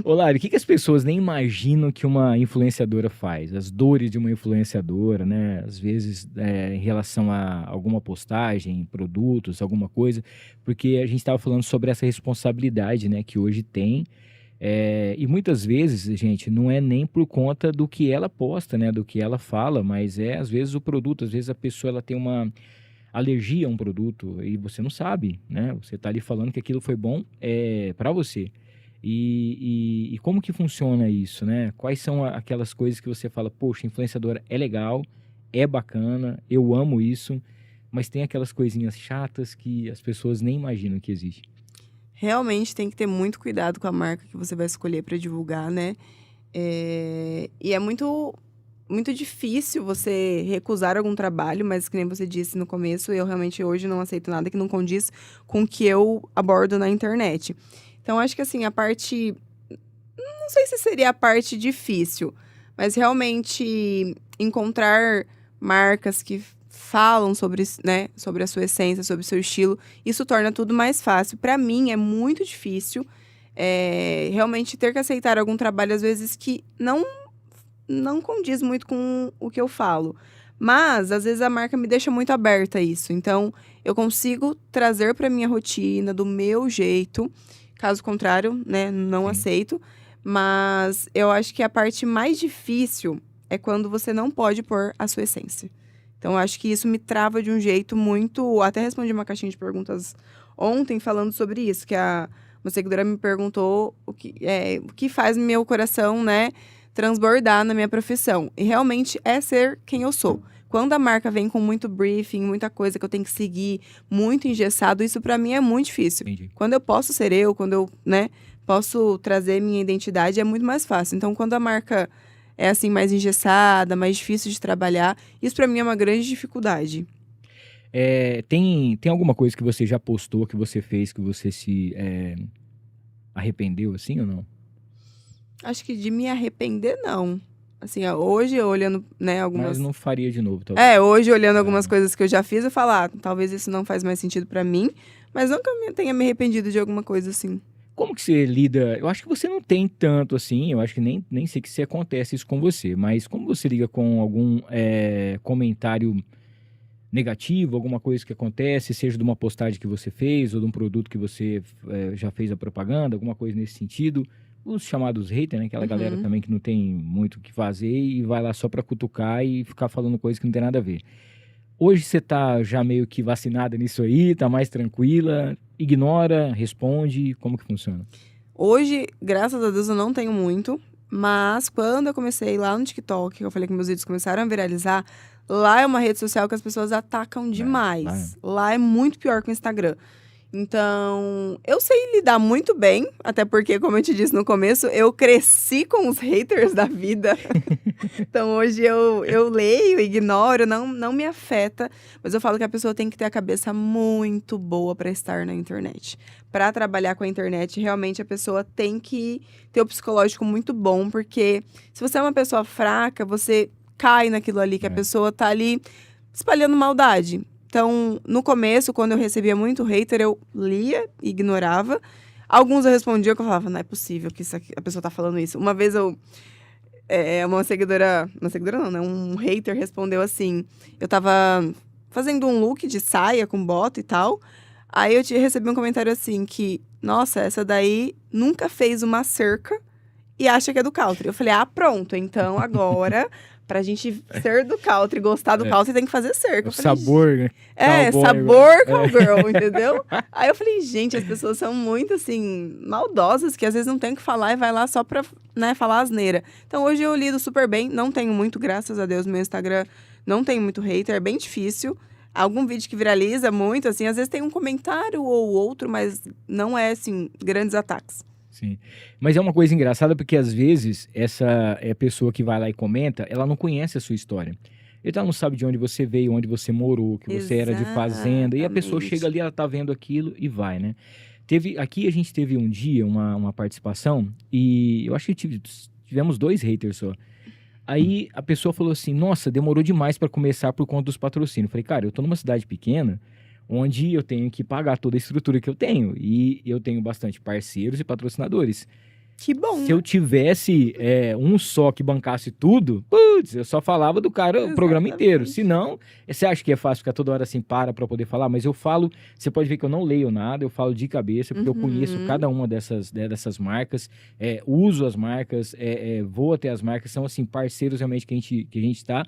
Ô, Lari, o que as pessoas nem imaginam que uma influenciadora faz? As dores de uma influenciadora, né? Às vezes, em relação a alguma postagem, produtos, alguma coisa. Porque a gente estava falando sobre essa responsabilidade, né? Que hoje tem. E muitas vezes, gente, não é nem por conta do que ela posta, né? Do que ela fala, mas às vezes o produto. Às vezes a pessoa ela tem uma alergia a um produto e você não sabe, né? Você tá ali falando que aquilo foi bom para você. E como que funciona isso, né? Quais são aquelas coisas que você fala, poxa, influenciadora é legal, é bacana, eu amo isso, mas tem aquelas coisinhas chatas que as pessoas nem imaginam que existe. Realmente tem que ter muito cuidado com a marca que você vai escolher para divulgar, né? E é muito difícil você recusar algum trabalho, mas que nem você disse no começo, eu realmente hoje não aceito nada que não condiz com o que eu abordo na internet. Então, acho que assim, a parte... Não sei se seria a parte difícil, mas realmente encontrar marcas que falam sobre, né, sobre a sua essência, sobre o seu estilo, isso torna tudo mais fácil. Para mim, é muito difícil realmente ter que aceitar algum trabalho, às vezes, que não condiz muito com o que eu falo. Mas, às vezes, a marca me deixa muito aberta a isso. Então, eu consigo trazer para minha rotina, do meu jeito. Caso contrário, né, não aceito. Mas eu acho que a parte mais difícil é quando você não pode pôr a sua essência. Então, eu acho que isso me trava de um jeito muito... Até respondi uma caixinha de perguntas ontem falando sobre isso, que uma seguidora me perguntou o que faz meu coração, né, transbordar na minha profissão. E realmente é ser quem eu sou. Quando a marca vem com muito briefing, muita coisa que eu tenho que seguir, muito engessado, isso pra mim é muito difícil. Entendi. Quando eu posso ser eu, quando eu, né, posso trazer minha identidade, é muito mais fácil. Então, quando a marca é assim mais engessada, mais difícil de trabalhar, isso pra mim é uma grande dificuldade. Tem alguma coisa que você já postou, que você fez, que você se arrependeu, assim, ou não? Acho que de me arrepender, não. Assim, hoje, olhando, né, algumas... Mas não faria de novo, talvez. Hoje, olhando algumas coisas que eu já fiz, eu falo, talvez isso não faz mais sentido pra mim, mas não que eu tenha me arrependido de alguma coisa, assim. Como que você lida? Eu acho que você não tem tanto assim, eu acho que nem sei que se acontece isso com você, mas como você liga com algum comentário negativo, alguma coisa que acontece, seja de uma postagem que você fez ou de um produto que você já fez a propaganda, alguma coisa nesse sentido, os chamados haters, né? Aquela galera também que não tem muito o que fazer e vai lá só pra cutucar e ficar falando coisa que não tem nada a ver. Hoje você tá já meio que vacinada nisso aí, tá mais tranquila, ignora, responde, como que funciona? Hoje, graças a Deus, eu não tenho muito, mas quando eu comecei lá no TikTok, eu falei que meus vídeos começaram a viralizar, lá é uma rede social que as pessoas atacam demais. Lá é muito pior que o Instagram. Então, eu sei lidar muito bem, até porque, como eu te disse no começo, eu cresci com os haters da vida. Então, hoje eu leio, ignoro, não me afeta. Mas eu falo que a pessoa tem que ter a cabeça muito boa para estar na internet. Para trabalhar com a internet, realmente a pessoa tem que ter o psicológico muito bom, porque se você é uma pessoa fraca, você cai naquilo ali, que a pessoa tá ali espalhando maldade. Então, no começo, quando eu recebia muito hater, eu lia e ignorava. Alguns eu respondia, que eu falava, não é possível que a pessoa tá falando isso. Uma vez uma seguidora não, né? Um hater respondeu assim, eu tava fazendo um look de saia com bota e tal, aí eu recebi um comentário assim, que, nossa, essa daí nunca fez uma cerca e acha que é do country. Eu falei, pronto, então agora... Pra gente ser do country, gostar do country, tem que fazer cerca. O falei, sabor, né? Sabor cowgirl, entendeu? Aí eu falei, gente, as pessoas são muito, assim, maldosas, que às vezes não tem o que falar e vai lá só pra, né, falar asneira. Então, hoje eu lido super bem, não tenho muito, graças a Deus, meu Instagram não tem muito hater, é bem difícil. Algum vídeo que viraliza muito, assim, às vezes tem um comentário ou outro, mas não é, assim, grandes ataques. Sim, mas é uma coisa engraçada porque às vezes essa pessoa que vai lá e comenta, ela não conhece a sua história. Então ela não sabe de onde você veio, onde você morou, que você era de fazenda. E a pessoa chega ali, ela tá vendo aquilo e vai, né? Aqui a gente teve um dia uma participação e eu acho que tivemos 2 haters só. Aí a pessoa falou assim, nossa, demorou demais para começar por conta dos patrocínios. Eu falei, cara, eu tô numa cidade pequena, onde eu tenho que pagar toda a estrutura que eu tenho. E eu tenho bastante parceiros e patrocinadores. Que bom. Se eu tivesse um só que bancasse tudo, putz, eu só falava do cara o programa inteiro. Se não, você acha que é fácil ficar toda hora assim, para poder falar? Mas eu falo, você pode ver que eu não leio nada, eu falo de cabeça, porque eu conheço cada uma dessas marcas, uso as marcas, vou até as marcas, são assim, parceiros realmente que a gente tá.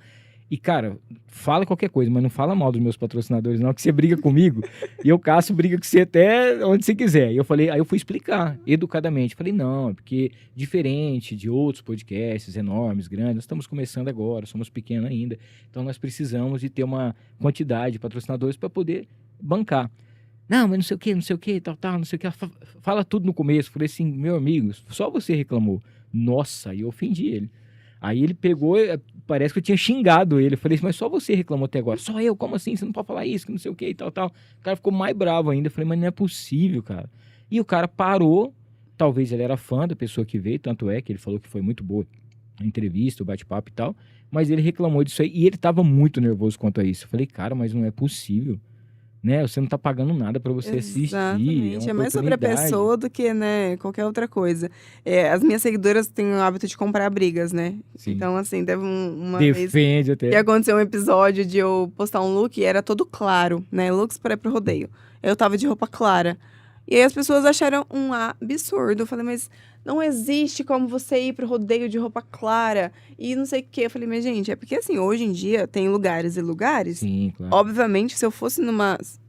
E, cara, fala qualquer coisa, mas não fala mal dos meus patrocinadores, não, que você briga comigo. E eu, Cássio, briga com você até onde você quiser. E aí eu fui explicar, educadamente. Falei, não, é porque diferente de outros podcasts enormes, grandes, nós estamos começando agora, somos pequenos ainda. Então, nós precisamos de ter uma quantidade de patrocinadores para poder bancar. Não, mas não sei o que, tal, não sei o que. Fala tudo no começo. Falei assim, meu amigo, só você reclamou. Nossa, aí eu ofendi ele. Aí ele pegou, parece que eu tinha xingado ele. Eu falei assim, mas só você reclamou até agora. Só eu? Como assim? Você não pode falar isso, que não sei o que e tal. O cara ficou mais bravo ainda. Eu falei, mas não é possível, cara. E o cara parou. Talvez ele era fã da pessoa que veio, tanto é que ele falou que foi muito boa a entrevista, o bate-papo e tal. Mas ele reclamou disso aí e ele tava muito nervoso quanto a isso. Eu falei, cara, mas não é possível. Né? Você não tá pagando nada para você assistir. Exatamente. É mais sobre a pessoa do que, né, qualquer outra coisa. As minhas seguidoras têm o hábito de comprar brigas, né? Sim. Então, assim, teve uma vez que aconteceu um episódio de eu postar um look e era todo claro, né? Looks para ir pro rodeio. Eu tava de roupa clara. E aí as pessoas acharam um absurdo. Eu falei, mas não existe como você ir pro rodeio de roupa clara e não sei o quê. Eu falei, mas gente, é porque assim, hoje em dia tem lugares e lugares. Sim, claro. Obviamente, se eu fosse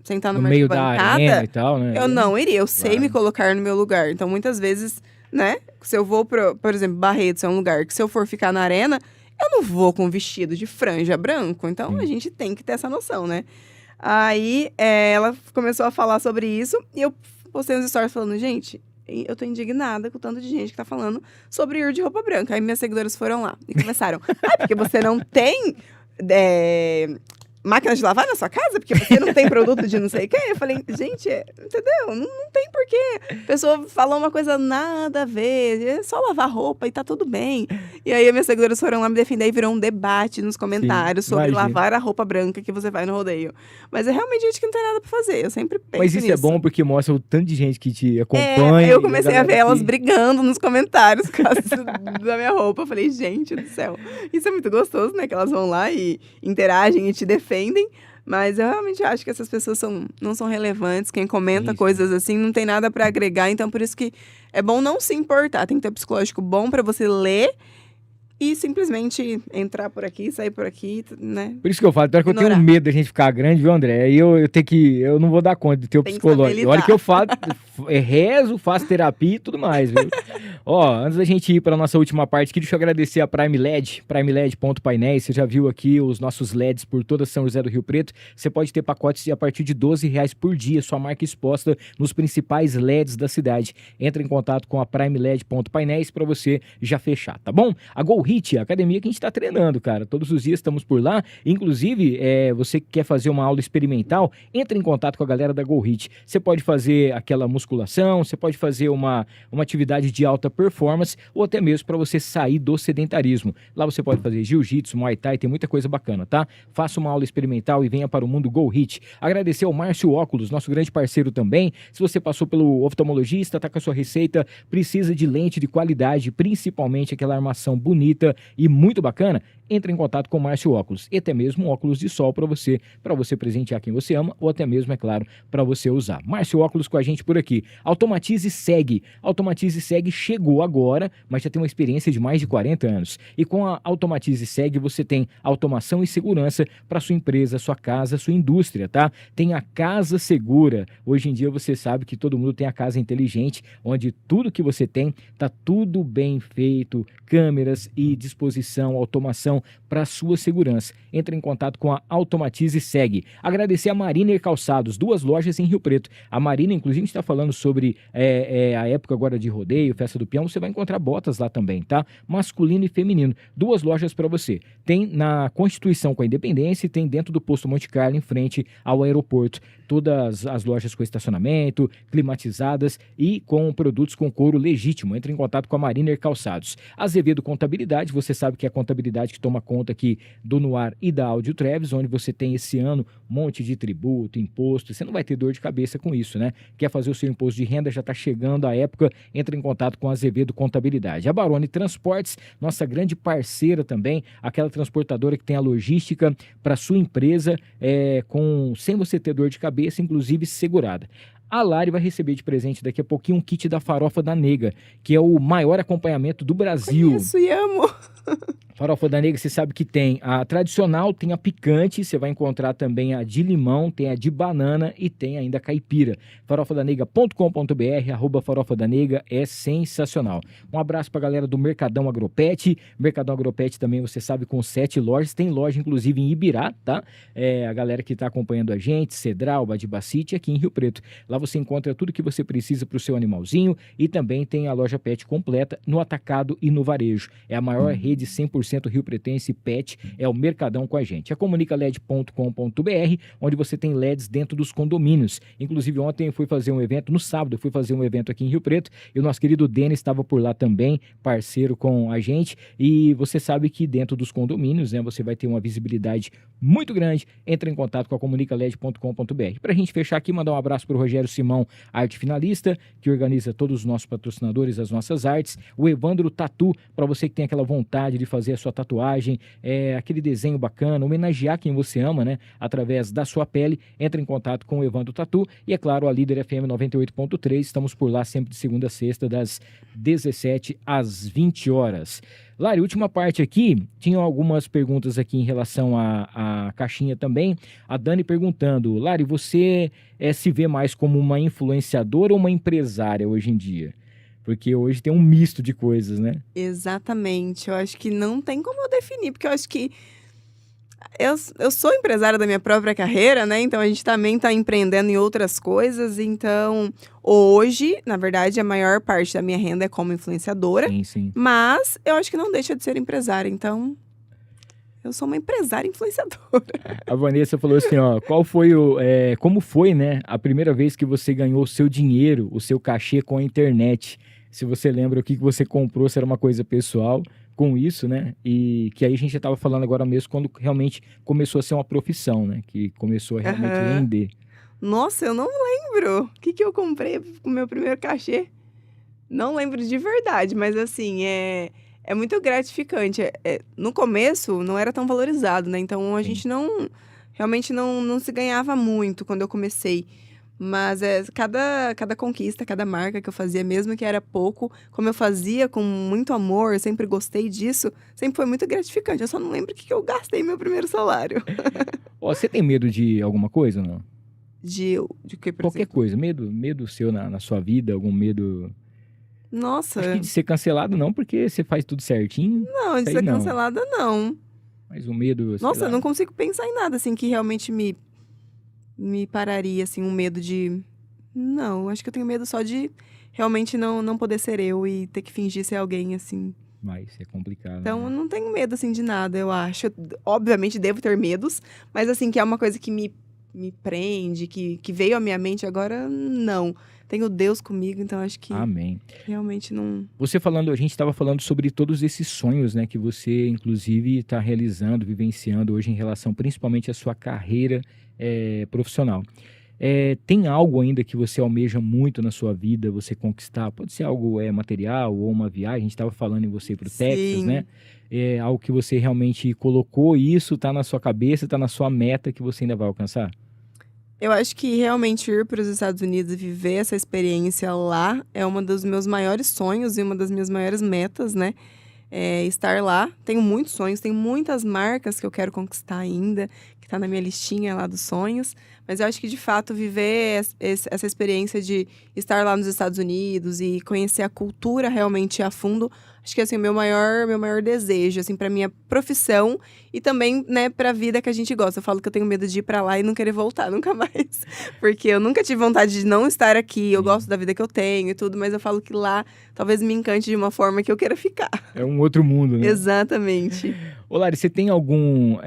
sentar numa meio bancada, da arena e tal, né? Eu não iria. Eu sei me colocar no meu lugar. Então, muitas vezes, né, se eu vou por exemplo, Barretos é um lugar que se eu for ficar na arena, eu não vou com vestido de franja branco. Então, a gente tem que ter essa noção, né? Aí, ela começou a falar sobre isso e eu postei uns stories falando, gente, eu tô indignada com o tanto de gente que tá falando sobre ir de roupa branca. Aí minhas seguidoras foram lá e começaram, porque você não tem máquina de lavar na sua casa? Porque você não tem produto de não sei o quê? Eu falei, gente, entendeu? Não tem porquê. A pessoa falou uma coisa nada a ver, é só lavar roupa e tá tudo bem. E aí, minhas seguidoras foram lá me defender e virou um debate nos comentários sobre lavar a roupa branca que você vai no rodeio. Mas é realmente gente que não tem nada pra fazer, eu sempre penso Mas isso nisso. é bom porque mostra o tanto de gente que te acompanha. Eu comecei a ver elas brigando nos comentários por causa da minha roupa. Eu falei, gente do céu, isso é muito gostoso, né? Que elas vão lá e interagem e te defendem. Mas eu realmente acho que essas pessoas não são relevantes. Quem comenta coisas assim não tem nada pra agregar. Então, por isso que é bom não se importar. Tem que ter um psicológico bom pra você ler e simplesmente entrar por aqui, sair por aqui, né? Por isso que eu falo, pior que eu tenho medo da gente ficar grande, viu, André? Aí eu não vou dar conta de ter o psicológico. Olha que eu falo, rezo, faço terapia e tudo mais, viu? Ó, antes da gente ir para nossa última parte aqui, deixa eu agradecer a Prime LED, primeled.painéis. Você já viu aqui os nossos LEDs por toda São José do Rio Preto. Você pode ter pacotes a partir de R$12 por dia, sua marca exposta nos principais LEDs da cidade. Entra em contato com a primeled.painéis para você já fechar, tá bom? A Go Hit, a academia que a gente está treinando, cara. Todos os dias estamos por lá. Inclusive, você que quer fazer uma aula experimental, entra em contato com a galera da Go Hit. Você pode fazer aquela musculação, você pode fazer uma atividade de alta performance ou até mesmo para você sair do sedentarismo. Lá você pode fazer jiu-jitsu, muay thai, tem muita coisa bacana, tá? Faça uma aula experimental e venha para o mundo Go Hit. Agradecer ao Márcio Óculos, nosso grande parceiro também. Se você passou pelo oftalmologista, tá com a sua receita, precisa de lente de qualidade, principalmente aquela armação bonita e muito bacana, entre em contato com o Márcio Óculos e até mesmo um óculos de sol para você presentear quem você ama ou até mesmo, é claro, para você usar. Márcio Óculos com a gente por aqui. Automatize Segue. Automatize Segue chegou agora, mas já tem uma experiência de mais de 40 anos. E com a Automatize Segue você tem automação e segurança para sua empresa, sua casa, sua indústria, tá? Tem a Casa Segura. Hoje em dia você sabe que todo mundo tem a casa inteligente, onde tudo que você tem tá tudo bem feito, câmeras e disposição, automação para sua segurança. Entre em contato com a Automatize Segue. Agradecer a Mariner Calçados, 2 lojas em Rio Preto. A Mariner, inclusive, a gente está falando sobre a época agora de rodeio, festa do peão, você vai encontrar botas lá também, tá? Masculino e feminino. 2 lojas para você. Tem na Constituição com a Independência e tem dentro do posto Monte Carlo, em frente ao aeroporto. todas as lojas com estacionamento, climatizadas e com produtos com couro legítimo. Entre em contato com a Mariner Calçados. Azevedo Contabilidade, você sabe que é a contabilidade que toma conta aqui do Nuar e da Áudio Treves, onde você tem esse ano um monte de tributo, imposto, você não vai ter dor de cabeça com isso, né? Quer fazer o seu imposto de renda, já está chegando a época, entra em contato com a Azevedo Contabilidade. A Barone Transportes, nossa grande parceira também, aquela transportadora que tem a logística para sua empresa, sem você ter dor de cabeça, inclusive segurada. A Lari vai receber de presente daqui a pouquinho um kit da Farofa da Nega, que é o maior acompanhamento do Brasil. Conheço e amo! Farofa da Nega, você sabe que tem a tradicional, tem a picante, você vai encontrar também a de limão, tem a de banana e tem ainda a caipira. farofadanega.com.br, @farofa da Nega, é sensacional. Um abraço pra galera do Mercadão Agropet. Mercadão Agropet também, você sabe, com 7 lojas, tem loja inclusive em Ibirá, tá? A galera que tá acompanhando a gente, Cedral, Badibacite, aqui em Rio Preto. Lá você encontra tudo que você precisa pro seu animalzinho e também tem a loja pet completa no atacado e no varejo. É a maior rede 100% rio-pretense pet, é o Mercadão com a gente. A comunicaled.com.br, onde você tem LEDs dentro dos condomínios. Inclusive ontem eu fui fazer um evento, no sábado eu fui fazer um evento aqui em Rio Preto e o nosso querido Denis estava por lá também, parceiro com a gente, e você sabe que dentro dos condomínios, né, você vai ter uma visibilidade muito grande. Entra em contato com a comunicaled.com.br. Pra gente fechar aqui, mandar um abraço pro Rogério Simão, arte finalista, que organiza todos os nossos patrocinadores, as nossas artes. O Evandro Tatu, para você que tem aquela vontade de fazer a sua tatuagem, aquele desenho bacana, homenagear quem você ama, né? Através da sua pele, entra em contato com o Evandro Tatu. E é claro, a Líder FM 98.3, estamos por lá sempre de segunda a sexta, das 17 às 20 horas. Lari, última parte aqui, tinha algumas perguntas aqui em relação à caixinha também. A Dani perguntando, Lari, você se vê mais como uma influenciadora ou uma empresária hoje em dia? Porque hoje tem um misto de coisas, né? Exatamente. Eu acho que não tem como eu definir, porque eu acho que eu sou empresária da minha própria carreira, né? Então a gente também está empreendendo em outras coisas. Então, hoje, na verdade, a maior parte da minha renda é como influenciadora. Sim, sim. Mas eu acho que não deixa de ser empresária. Então, eu sou uma empresária influenciadora. A Vanessa falou assim, ó, como foi, né, a primeira vez que você ganhou o seu dinheiro, o seu cachê com a internet? Se você lembra o que você comprou, se era uma coisa pessoal com isso, né? E que aí a gente já estava falando agora mesmo quando realmente começou a ser uma profissão, né? Que começou a realmente render. Nossa, eu não lembro. O que eu comprei com o meu primeiro cachê? Não lembro de verdade, mas assim, é muito gratificante. No começo, não era tão valorizado, né? Então, a gente realmente não se ganhava muito quando eu comecei. Mas cada conquista, cada marca que eu fazia, mesmo que era pouco, como eu fazia com muito amor, eu sempre gostei disso, sempre foi muito gratificante. Eu só não lembro o que eu gastei meu primeiro salário. Você tem medo de alguma coisa ou não? De que, por Qualquer exemplo? coisa, medo seu na sua vida, algum medo... Nossa. Acho que de ser cancelado não, porque você faz tudo certinho. Não, de ser cancelada não. Mas o medo, Nossa, eu não consigo pensar em nada, assim, que realmente me pararia, assim, um medo de... Não, acho que eu tenho medo só de realmente não poder ser eu e ter que fingir ser alguém, assim. Mas é complicado. Então, né? eu não tenho medo, assim, de nada, eu acho. Obviamente, devo ter medos, mas, assim, que é uma coisa que me prende, que veio à minha mente agora, não. Tenho Deus comigo, então acho que... Amém. Realmente não... A gente estava falando sobre todos esses sonhos, né, que você, inclusive, está realizando, vivenciando hoje em relação principalmente à sua carreira profissional. Tem algo ainda que você almeja muito na sua vida, você conquistar? Pode ser algo material ou uma viagem, a gente estava falando em você para o Texas, né? É algo que você realmente colocou isso, está na sua cabeça, está na sua meta que você ainda vai alcançar? Eu acho que realmente ir para os Estados Unidos e viver essa experiência lá é um dos meus maiores sonhos e uma das minhas maiores metas, né? Estar lá. Tenho muitos sonhos, tenho muitas marcas que eu quero conquistar ainda, que tá na minha listinha lá dos sonhos. Mas eu acho que, de fato, viver essa experiência de estar lá nos Estados Unidos e conhecer a cultura realmente a fundo, acho que, assim, o meu maior desejo, assim, pra minha profissão e também, né, pra vida que a gente gosta. Eu falo que eu tenho medo de ir pra lá e não querer voltar nunca mais. Porque eu nunca tive vontade de não estar aqui, eu gosto da vida que eu tenho e tudo, mas eu falo que lá talvez me encante de uma forma que eu queira ficar. É um outro mundo, né? Exatamente. Ô, Lari, você tem algum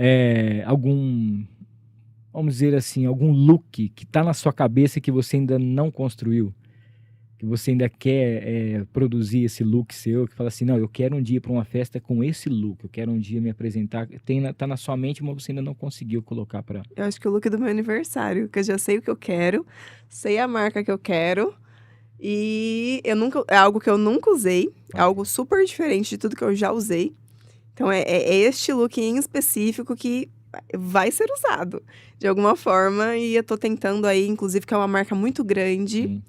vamos dizer assim, algum look que tá na sua cabeça que você ainda não construiu? Que você ainda quer produzir esse look seu, que fala assim, não, eu quero um dia para uma festa com esse look, eu quero um dia me apresentar, tá na sua mente, mas você ainda não conseguiu colocar para... Eu acho que o look do meu aniversário, que eu já sei o que eu quero, sei a marca que eu quero, e é algo que eu nunca usei, é algo super diferente de tudo que eu já usei. Então, é este look em específico que vai ser usado, de alguma forma, e eu tô tentando aí, inclusive, que é uma marca muito grande, Sim.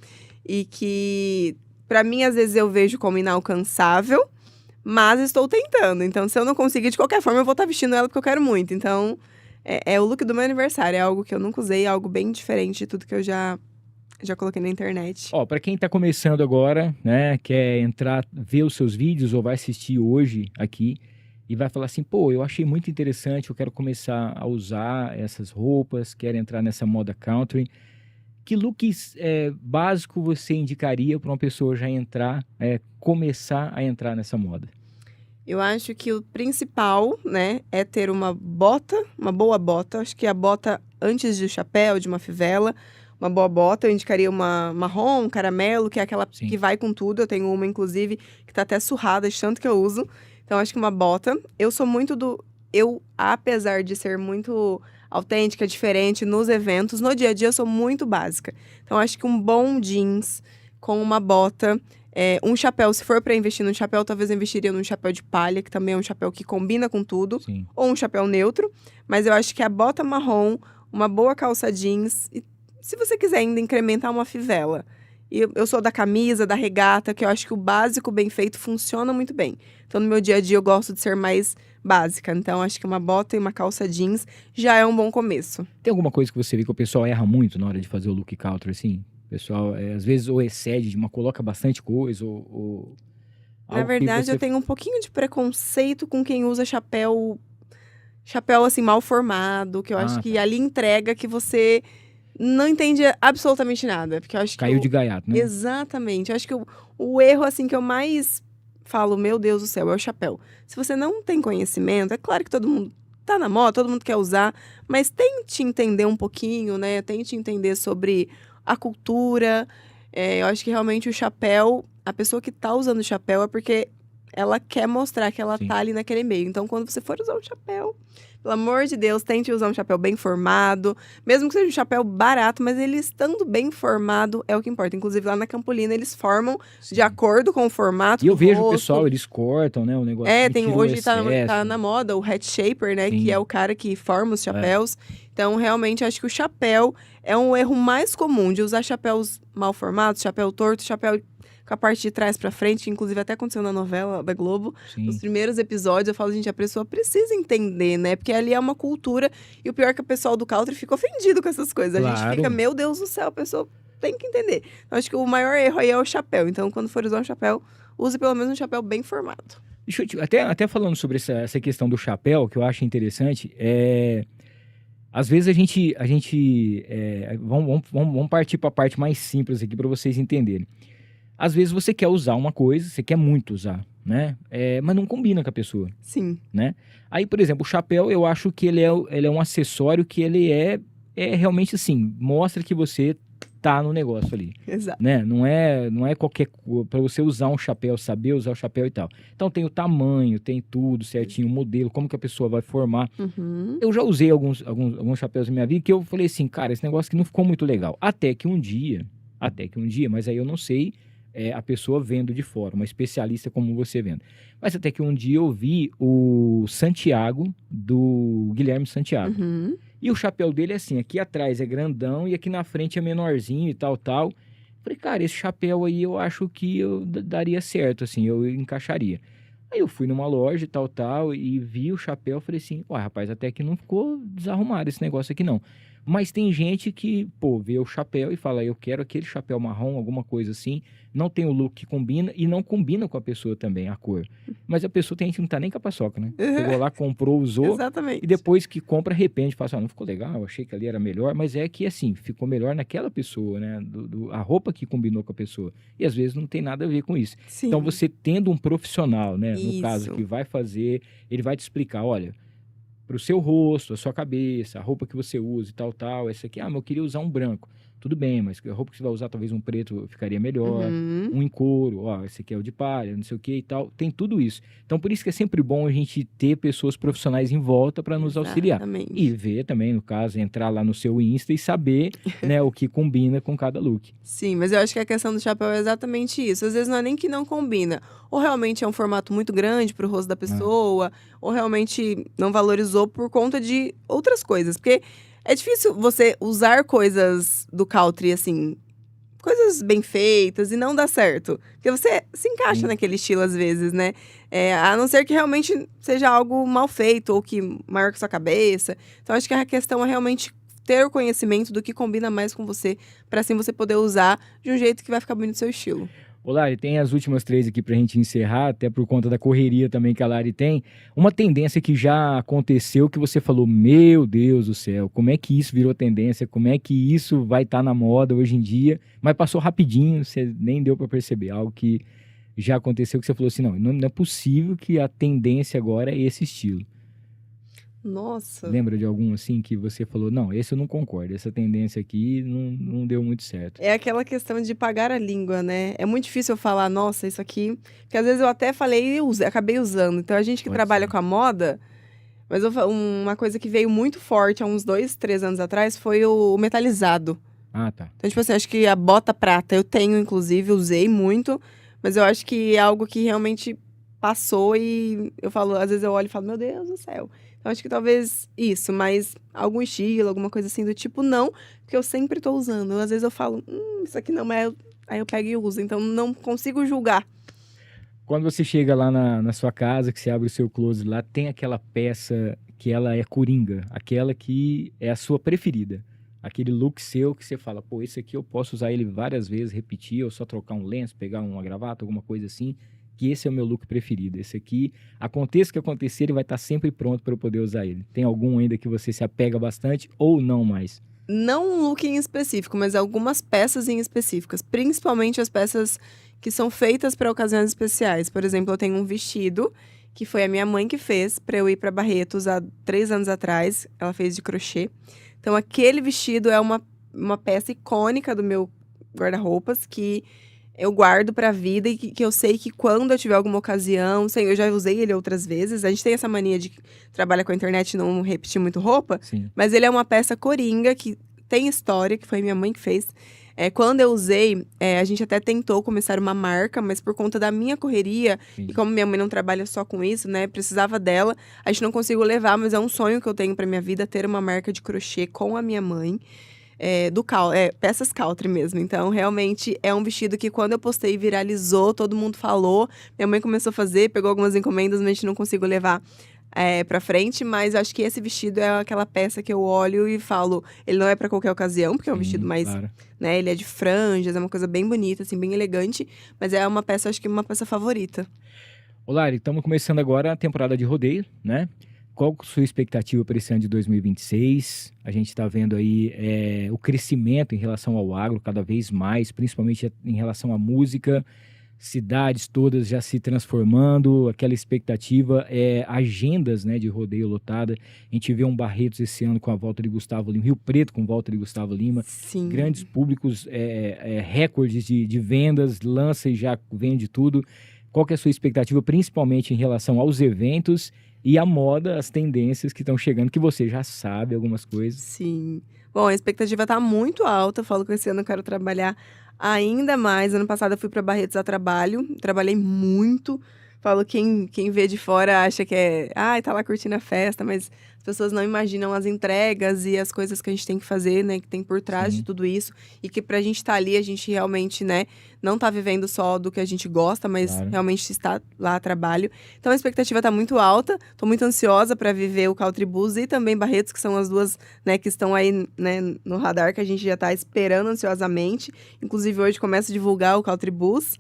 e que, pra mim, às vezes eu vejo como inalcançável, mas estou tentando. Então, se eu não conseguir, de qualquer forma, eu vou estar vestindo ela porque eu quero muito. Então, é o look do meu aniversário. É algo que eu nunca usei, é algo bem diferente de tudo que eu já coloquei na internet. Ó, pra quem tá começando agora, né, quer entrar, ver os seus vídeos ou vai assistir hoje aqui e vai falar assim, pô, eu achei muito interessante, eu quero começar a usar essas roupas, quero entrar nessa moda country. Que looks básico você indicaria para uma pessoa já entrar, começar a entrar nessa moda? Eu acho que o principal, né, é ter uma bota, uma boa bota. Acho que a bota antes do chapéu, de uma fivela, uma boa bota. Eu indicaria uma marrom, caramelo, que é aquela Sim. que vai com tudo. Eu tenho uma, inclusive, que tá até surrada de tanto que eu uso. Então, acho que uma bota. Eu sou muito apesar de ser muito autêntica, diferente nos eventos, no dia a dia eu sou muito básica. Então, acho que um bom jeans com uma bota, um chapéu, se for para investir num chapéu, talvez eu investiria num chapéu de palha, que também é um chapéu que combina com tudo, Sim. ou um chapéu neutro, mas eu acho que a bota marrom, uma boa calça jeans, e se você quiser ainda incrementar uma fivela. E eu sou da camisa, da regata, que eu acho que o básico bem feito funciona muito bem. Então, no meu dia a dia, eu gosto de ser mais básica. Então, acho que uma bota e uma calça jeans já é um bom começo. Tem alguma coisa que você vê que o pessoal erra muito na hora de fazer o look country, assim? O pessoal, às vezes, ou excede, coloca bastante coisa, ou Na algo que verdade, você... eu tenho um pouquinho de preconceito com quem usa chapéu, assim, mal formado, que eu acho que tá. ali entrega que você não entende absolutamente nada. Porque eu acho Caiu que de gaiato, né? Exatamente. Eu acho que o erro, assim, que eu mais falo, meu Deus do céu, é o chapéu. Se você não tem conhecimento, é claro que todo mundo tá na moda, todo mundo quer usar, mas tente entender um pouquinho, né? Tente entender sobre a cultura. Eu acho que realmente o chapéu, a pessoa que tá usando o chapéu é porque ela quer mostrar que ela Sim. tá ali naquele meio. Então, quando você for usar um chapéu, pelo amor de Deus, tente usar um chapéu bem formado. Mesmo que seja um chapéu barato, mas ele estando bem formado é o que importa. Inclusive, lá na Campolina, eles formam de acordo com o formato E eu do vejo o rosto. pessoal, eles cortam, né, o negócio. Hoje tá na moda o hat shaper, né? Sim. Que é o cara que forma os chapéus. Então, realmente, acho que o chapéu é um erro mais comum de usar chapéus mal formados, chapéu torto, chapéu com a parte de trás pra frente, que inclusive até aconteceu na novela da Globo. Sim. Nos primeiros episódios, eu falo, gente, a pessoa precisa entender, né? Porque ali é uma cultura, e o pior é que o pessoal do country fica ofendido com essas coisas. A gente Claro. fica, meu Deus do céu, a pessoa tem que entender. Então, acho que o maior erro aí é o chapéu. Então, quando for usar um chapéu, use pelo menos um chapéu bem formado. Deixa eu até falando sobre essa questão do chapéu, que eu acho interessante, às vezes a gente vamos partir para a parte mais simples aqui para vocês entenderem. Às vezes você quer usar uma coisa, você quer muito usar, né? Mas não combina com a pessoa. Sim. Né? Aí, por exemplo, o chapéu, eu acho que ele é um acessório que ele é realmente assim, mostra que você tá no negócio ali. Exato. Né? Não é qualquer coisa, para você usar um chapéu, saber usar o chapéu e tal. Então tem o tamanho, tem tudo certinho, o modelo, como que a pessoa vai formar. Uhum. Eu já usei alguns chapéus na minha vida que eu falei assim, cara, esse negócio aqui não ficou muito legal. Até que um dia, mas aí eu não sei a pessoa vendo de fora, uma especialista como você vendo. Mas até que um dia eu vi o Santiago, do Guilherme Santiago. Uhum. E o chapéu dele é assim, aqui atrás é grandão e aqui na frente é menorzinho e tal. Falei, cara, esse chapéu aí eu acho que eu daria certo, assim, eu encaixaria. Aí eu fui numa loja e tal, e vi o chapéu, falei assim, ué, rapaz, até que não ficou desarrumado esse negócio aqui não. Mas tem gente que, vê o chapéu e fala, eu quero aquele chapéu marrom, alguma coisa assim, não tem o look que combina e não combina com a pessoa também, a cor. Mas a pessoa tem gente que não tá nem com a paçoca, né? Chegou lá, comprou, usou. Exatamente. E depois que compra, arrepende, fala assim, não ficou legal, achei que ali era melhor, mas é que assim, ficou melhor naquela pessoa, né? A roupa que combinou com a pessoa. E às vezes não tem nada a ver com isso. Sim. Então você tendo um profissional, né? Isso. No caso, que vai fazer, ele vai te explicar, olha, pro seu rosto, a sua cabeça, a roupa que você usa e tal. Essa aqui, mas eu queria usar um branco. Tudo bem, mas a roupa que você vai usar, talvez um preto ficaria melhor, um em couro, esse aqui é o de palha, não sei o que e tal. Tem tudo isso. Então, por isso que é sempre bom a gente ter pessoas profissionais em volta para nos auxiliar. E ver também, no caso, entrar lá no seu Insta e saber, né, o que combina com cada look. Sim, mas eu acho que a questão do chapéu é exatamente isso. Às vezes não é nem que não combina. Ou realmente é um formato muito grande pro rosto da pessoa, ou realmente não valorizou por conta de outras coisas. Porque é difícil você usar coisas do country, assim, coisas bem feitas e não dar certo. Porque você se encaixa naquele estilo às vezes, né? A não ser que realmente seja algo mal feito ou que maior que sua cabeça. Então, acho que a questão é realmente ter o conhecimento do que combina mais com você, para assim você poder usar de um jeito que vai ficar bonito no seu estilo. Ô Lari, tem as últimas 3 aqui pra gente encerrar, até por conta da correria também que a Lari tem. Uma tendência que já aconteceu, que você falou, meu Deus do céu, como é que isso virou tendência, como é que isso vai estar na moda hoje em dia, mas passou rapidinho, você nem deu pra perceber, algo que já aconteceu, que você falou assim, não é possível que a tendência agora é esse estilo. Nossa. Lembra de algum assim que você falou, não, esse eu não concordo, essa tendência aqui não deu muito certo? É aquela questão de pagar a língua, né? É muito difícil eu falar, nossa, isso aqui... Porque às vezes eu até falei e acabei usando. Então a gente que trabalha com a moda... Mas uma coisa que veio muito forte há uns 2, 3 anos atrás foi o metalizado. Ah, tá. Então, tipo assim, acho que a bota prata eu tenho, inclusive, usei muito. Mas eu acho que é algo que realmente passou e eu falo... Às vezes eu olho e falo, meu Deus do céu... Eu acho que talvez isso, mas algum estilo, alguma coisa assim do tipo, não, porque eu sempre tô usando. Às vezes eu falo, isso aqui não é, aí eu pego e uso, então não consigo julgar. Quando você chega lá na sua casa, que você abre o seu closet lá, tem aquela peça que ela é coringa, aquela que é a sua preferida. Aquele look seu que você fala, pô, esse aqui eu posso usar ele várias vezes, repetir, ou só trocar um lenço, pegar uma gravata, alguma coisa assim. Que esse é o meu look preferido. Esse aqui, aconteça o que acontecer, ele vai estar sempre pronto para eu poder usar ele. Tem algum ainda que você se apega bastante ou não mais? Não um look em específico, mas algumas peças em específicas. Principalmente as peças que são feitas para ocasiões especiais. Por exemplo, eu tenho um vestido que foi a minha mãe que fez para eu ir para Barretos há 3 anos atrás. Ela fez de crochê. Então, aquele vestido é uma peça icônica do meu guarda-roupas que eu guardo pra vida e que eu sei que quando eu tiver alguma ocasião... Eu já usei ele outras vezes. A gente tem essa mania de trabalhar com a internet e não repetir muito roupa. Sim. Mas ele é uma peça coringa que tem história, que foi minha mãe que fez. Quando eu usei, a gente até tentou começar uma marca, mas por conta da minha correria, e como minha mãe não trabalha só com isso, né, precisava dela, a gente não conseguiu levar, mas é um sonho que eu tenho pra minha vida, ter uma marca de crochê com a minha mãe. Peças country mesmo. Então, realmente, é um vestido que quando eu postei, viralizou, todo mundo falou. Minha mãe começou a fazer, pegou algumas encomendas, mas a gente não conseguiu levar pra frente. Mas acho que esse vestido é aquela peça que eu olho e falo, ele não é pra qualquer ocasião, porque é um vestido mais, claro, né, ele é de franjas, é uma coisa bem bonita, assim, bem elegante. Mas é uma peça, acho que uma peça favorita. Ô Lari, estamos começando agora a temporada de rodeio, né? Qual a sua expectativa para esse ano de 2026? A gente está vendo aí o crescimento em relação ao agro cada vez mais, principalmente em relação à música, cidades todas já se transformando, aquela expectativa, agendas, né, de rodeio lotada. A gente vê um Barretos esse ano com a volta de Gustavo Lima, Rio Preto com volta de Gustavo Lima. Sim. Grandes públicos, recordes de vendas, lança e já vende tudo. Qual que é a sua expectativa, principalmente em relação aos eventos e a moda, as tendências que estão chegando, que você já sabe algumas coisas? Sim. Bom, a expectativa está muito alta. Eu falo que esse ano eu quero trabalhar ainda mais. Ano passado eu fui para Barretos a trabalho. Trabalhei muito. Falo, quem vê de fora acha que tá lá curtindo a festa, mas as pessoas não imaginam as entregas e as coisas que a gente tem que fazer, né, que tem por trás de tudo isso, e que pra gente estar ali, a gente realmente, né, não tá vivendo só do que a gente gosta, mas realmente está lá a trabalho. Então a expectativa tá muito alta, tô muito ansiosa para viver o Country Bus e também Barretos, que são as duas, né, que estão aí, né, no radar, que a gente já tá esperando ansiosamente. Inclusive hoje começa a divulgar o Country Bus.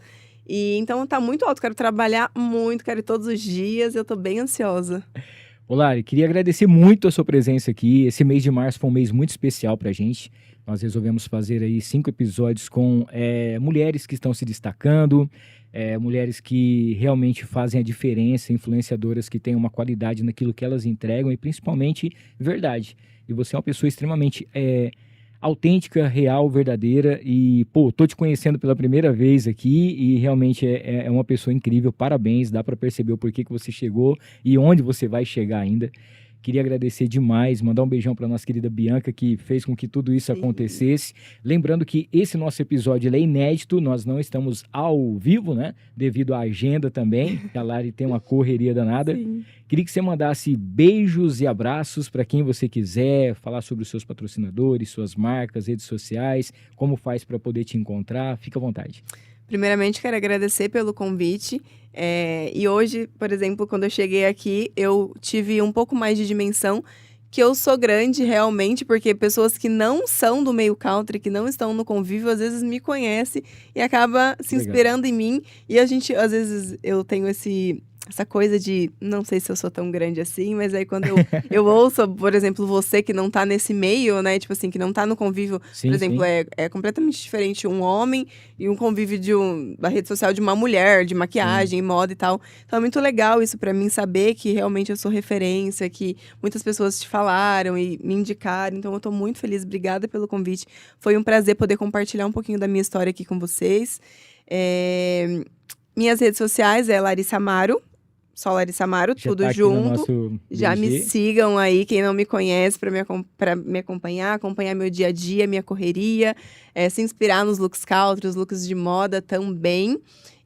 E então tá muito alto, quero trabalhar muito, quero ir todos os dias, eu tô bem ansiosa. Ô Lari, queria agradecer muito a sua presença aqui. Esse mês de março foi um mês muito especial pra gente. Nós resolvemos fazer aí 5 episódios com mulheres que estão se destacando, mulheres que realmente fazem a diferença, influenciadoras que têm uma qualidade naquilo que elas entregam e principalmente verdade. E você é uma pessoa extremamente autêntica, real, verdadeira e, tô te conhecendo pela primeira vez aqui e realmente é uma pessoa incrível. Parabéns, dá para perceber o porquê que você chegou e onde você vai chegar ainda. Queria agradecer demais, mandar um beijão para nossa querida Bianca, que fez com que tudo isso acontecesse. Lembrando que esse nosso episódio é inédito, nós não estamos ao vivo, né? Devido à agenda também, a Lari tem uma correria danada. Sim. Queria que você mandasse beijos e abraços para quem você quiser, falar sobre os seus patrocinadores, suas marcas, redes sociais, como faz para poder te encontrar. Fica à vontade. Primeiramente, quero agradecer pelo convite. E hoje, por exemplo, quando eu cheguei aqui, eu tive um pouco mais de dimensão que eu sou grande realmente, porque pessoas que não são do meio country, que não estão no convívio, às vezes me conhecem e acaba se inspirando em mim. E a gente, às vezes, eu tenho essa coisa de, não sei se eu sou tão grande assim, mas aí quando eu ouço, por exemplo, você que não tá nesse meio, né, tipo assim, que não tá no convívio, sim, por exemplo, é completamente diferente um homem e um convívio da rede social de uma mulher, de maquiagem, moda e tal. Então é muito legal isso pra mim, saber que realmente eu sou referência, que muitas pessoas te falaram e me indicaram, então eu tô muito feliz, obrigada pelo convite. Foi um prazer poder compartilhar um pouquinho da minha história aqui com vocês. Minhas redes sociais é Larissa Amaro, só Larissa Amaro, já tudo tá junto. Já me sigam aí, quem não me conhece, para me acompanhar meu dia a dia, minha correria, se inspirar nos looks country, os looks de moda também.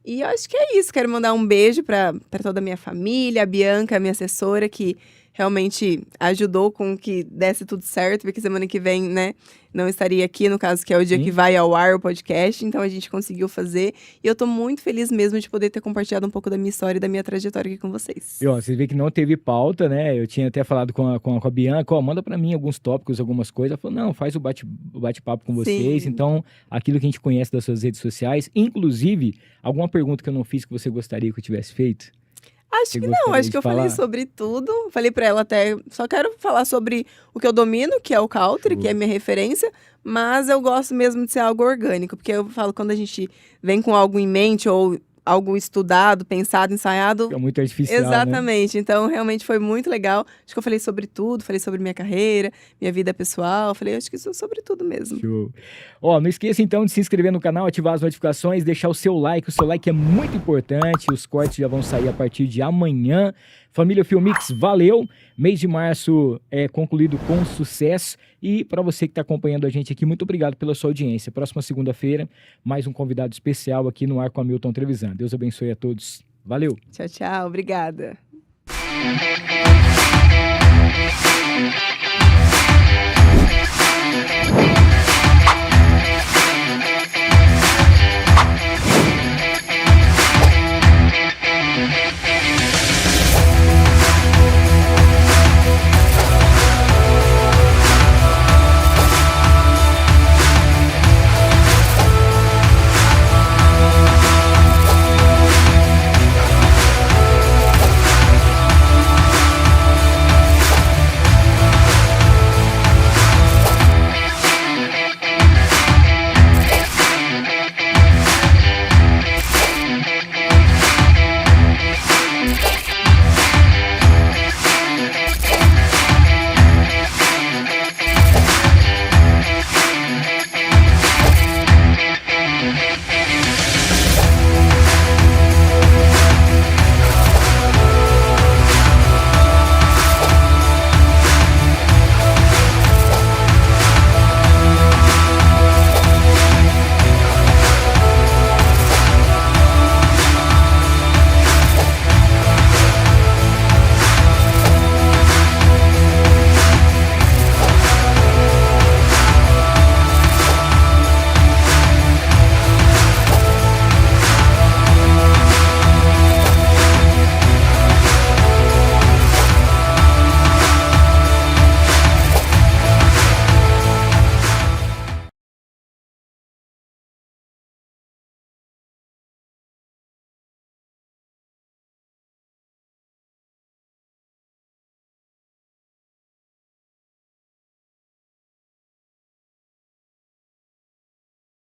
E eu acho que é isso, quero mandar um beijo para toda a minha família, a Bianca, minha assessora, que realmente ajudou com que desse tudo certo, porque semana que vem, né, não estaria aqui, no caso que é o dia que vai ao ar o podcast, então a gente conseguiu fazer, e eu tô muito feliz mesmo de poder ter compartilhado um pouco da minha história e da minha trajetória aqui com vocês. E ó, vocês veem que não teve pauta, né, eu tinha até falado com a Bianca, manda pra mim alguns tópicos, algumas coisas, ela falou, não, faz o bate-papo com vocês. Sim. Então, aquilo que a gente conhece das suas redes sociais, inclusive, alguma pergunta que eu não fiz que você gostaria que eu tivesse feito? Acho que não, acho que eu falei sobre tudo. Falei pra ela até, só quero falar sobre o que eu domino, que é o country, que é a minha referência, mas eu gosto mesmo de ser algo orgânico, porque eu falo, quando a gente vem com algo em mente ou algo estudado, pensado, ensaiado... É muito artificial, exatamente, né? Então realmente foi muito legal. Acho que eu falei sobre tudo, falei sobre minha carreira, minha vida pessoal, falei, acho que isso é sobre tudo mesmo. Show. Ó, não esqueça então de se inscrever no canal, ativar as notificações, deixar o seu like é muito importante, os cortes já vão sair a partir de amanhã. Família Filmix, valeu! Mês de março é concluído com sucesso. E para você que está acompanhando a gente aqui, muito obrigado pela sua audiência. Próxima segunda-feira, mais um convidado especial aqui no Ar com Hamilton Trevisan. Deus abençoe a todos. Valeu! Tchau, tchau. Obrigada.